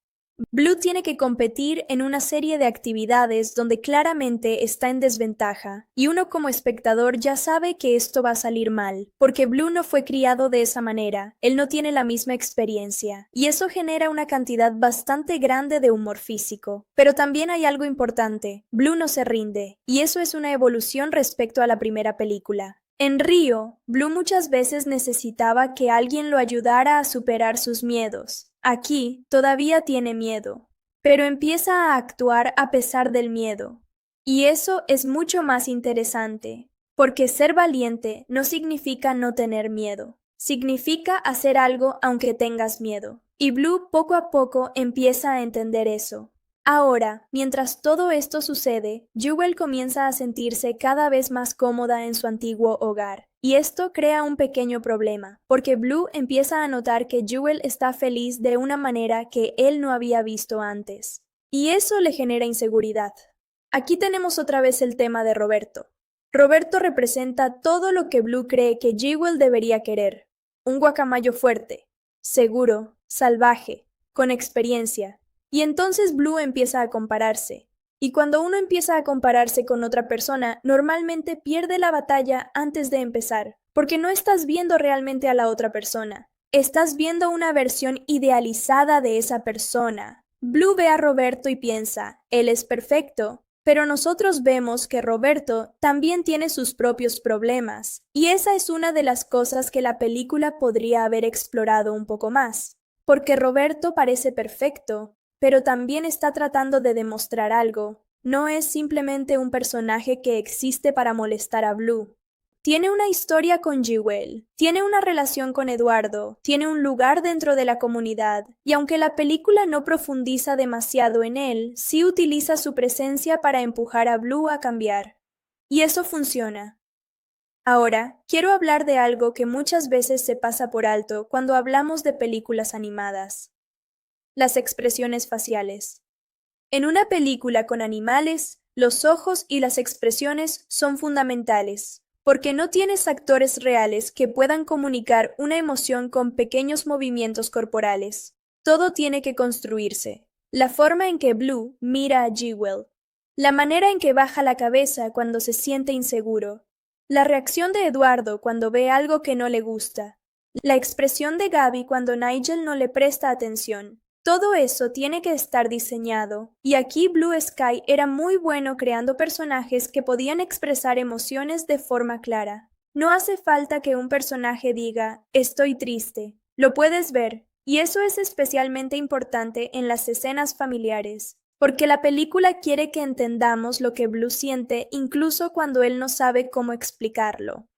[SPEAKER 1] Blue tiene que competir en una serie de actividades donde claramente está en desventaja, y uno como espectador ya sabe que esto va a salir mal, porque Blue no fue criado de esa manera, él no tiene la misma experiencia, y eso genera una cantidad bastante grande de humor físico. Pero también hay algo importante, Blue no se rinde, y eso es una evolución respecto a la primera película. En Río, Blue muchas veces necesitaba que alguien lo ayudara a superar sus miedos. Aquí todavía tiene miedo, pero empieza a actuar a pesar del miedo. Y eso es mucho más interesante, porque ser valiente no significa no tener miedo, significa hacer algo aunque tengas miedo. Y Blue poco a poco empieza a entender eso. Ahora, mientras todo esto sucede, Jewel comienza a sentirse cada vez más cómoda en su antiguo hogar. Y esto crea un pequeño problema, porque Blue empieza a notar que Jewel está feliz de una manera que él no había visto antes. Y eso le genera inseguridad. Aquí tenemos otra vez el tema de Roberto. Roberto representa todo lo que Blue cree que Jewel debería querer. Un guacamayo fuerte, seguro, salvaje, con experiencia. Y entonces Blue empieza a compararse. Y cuando uno empieza a compararse con otra persona, normalmente pierde la batalla antes de empezar, porque no estás viendo realmente a la otra persona. Estás viendo una versión idealizada de esa persona. Blue ve a Roberto y piensa, él es perfecto, pero nosotros vemos que Roberto también tiene sus propios problemas, y esa es una de las cosas que la película podría haber explorado un poco más, porque Roberto parece perfecto, pero también está tratando de demostrar algo. No es simplemente un personaje que existe para molestar a Blue. Tiene una historia con Jewel, tiene una relación con Eduardo, tiene un lugar dentro de la comunidad, y aunque la película no profundiza demasiado en él, sí utiliza su presencia para empujar a Blue a cambiar. Y eso funciona. Ahora, quiero hablar de algo que muchas veces se pasa por alto cuando hablamos de películas animadas. Las expresiones faciales. En una película con animales, los ojos y las expresiones son fundamentales, porque no tienes actores reales que puedan comunicar una emoción con pequeños movimientos corporales. Todo tiene que construirse. La forma en que Blue mira a Jewel, la manera en que baja la cabeza cuando se siente inseguro, la reacción de Eduardo cuando ve algo que no le gusta, la expresión de Gaby cuando Nigel no le presta atención. Todo eso tiene que estar diseñado, y aquí Blue Sky era muy bueno creando personajes que podían expresar emociones de forma clara. No hace falta que un personaje diga, estoy triste. Lo puedes ver, y eso es especialmente importante en las escenas familiares, porque la película quiere que entendamos lo que Blue siente incluso cuando él no sabe cómo explicarlo.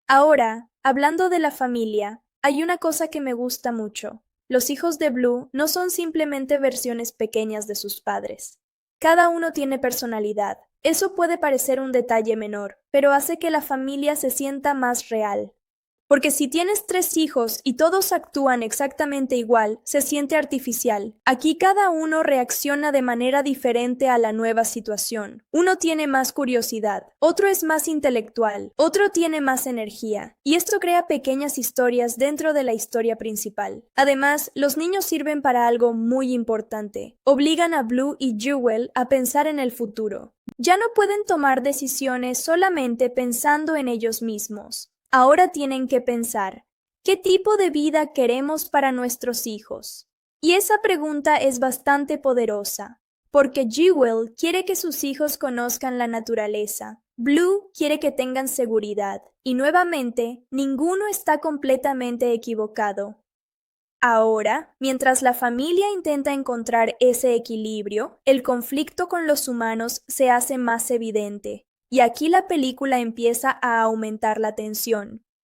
[SPEAKER 1] Ahora, hablando de la familia, hay una cosa que me gusta mucho. Los hijos de Blue no son simplemente versiones pequeñas de sus padres. Cada uno tiene personalidad. Eso puede parecer un detalle menor, pero hace que la familia se sienta más real. Porque si tienes 3 hijos y todos actúan exactamente igual, se siente artificial. Aquí cada uno reacciona de manera diferente a la nueva situación. Uno tiene más curiosidad, otro es más intelectual, otro tiene más energía. Y esto crea pequeñas historias dentro de la historia principal. Además, los niños sirven para algo muy importante. Obligan a Blue y Jewel a pensar en el futuro. Ya no pueden tomar decisiones solamente pensando en ellos mismos. Ahora tienen que pensar, ¿qué tipo de vida queremos para nuestros hijos? Y esa pregunta es bastante poderosa, porque Jewel quiere que sus hijos conozcan la naturaleza, Blue quiere que tengan seguridad, y nuevamente, ninguno está completamente equivocado. Ahora, mientras la familia intenta encontrar ese equilibrio, el conflicto con los humanos se hace más evidente. Y aquí la película empieza a aumentar la tensión.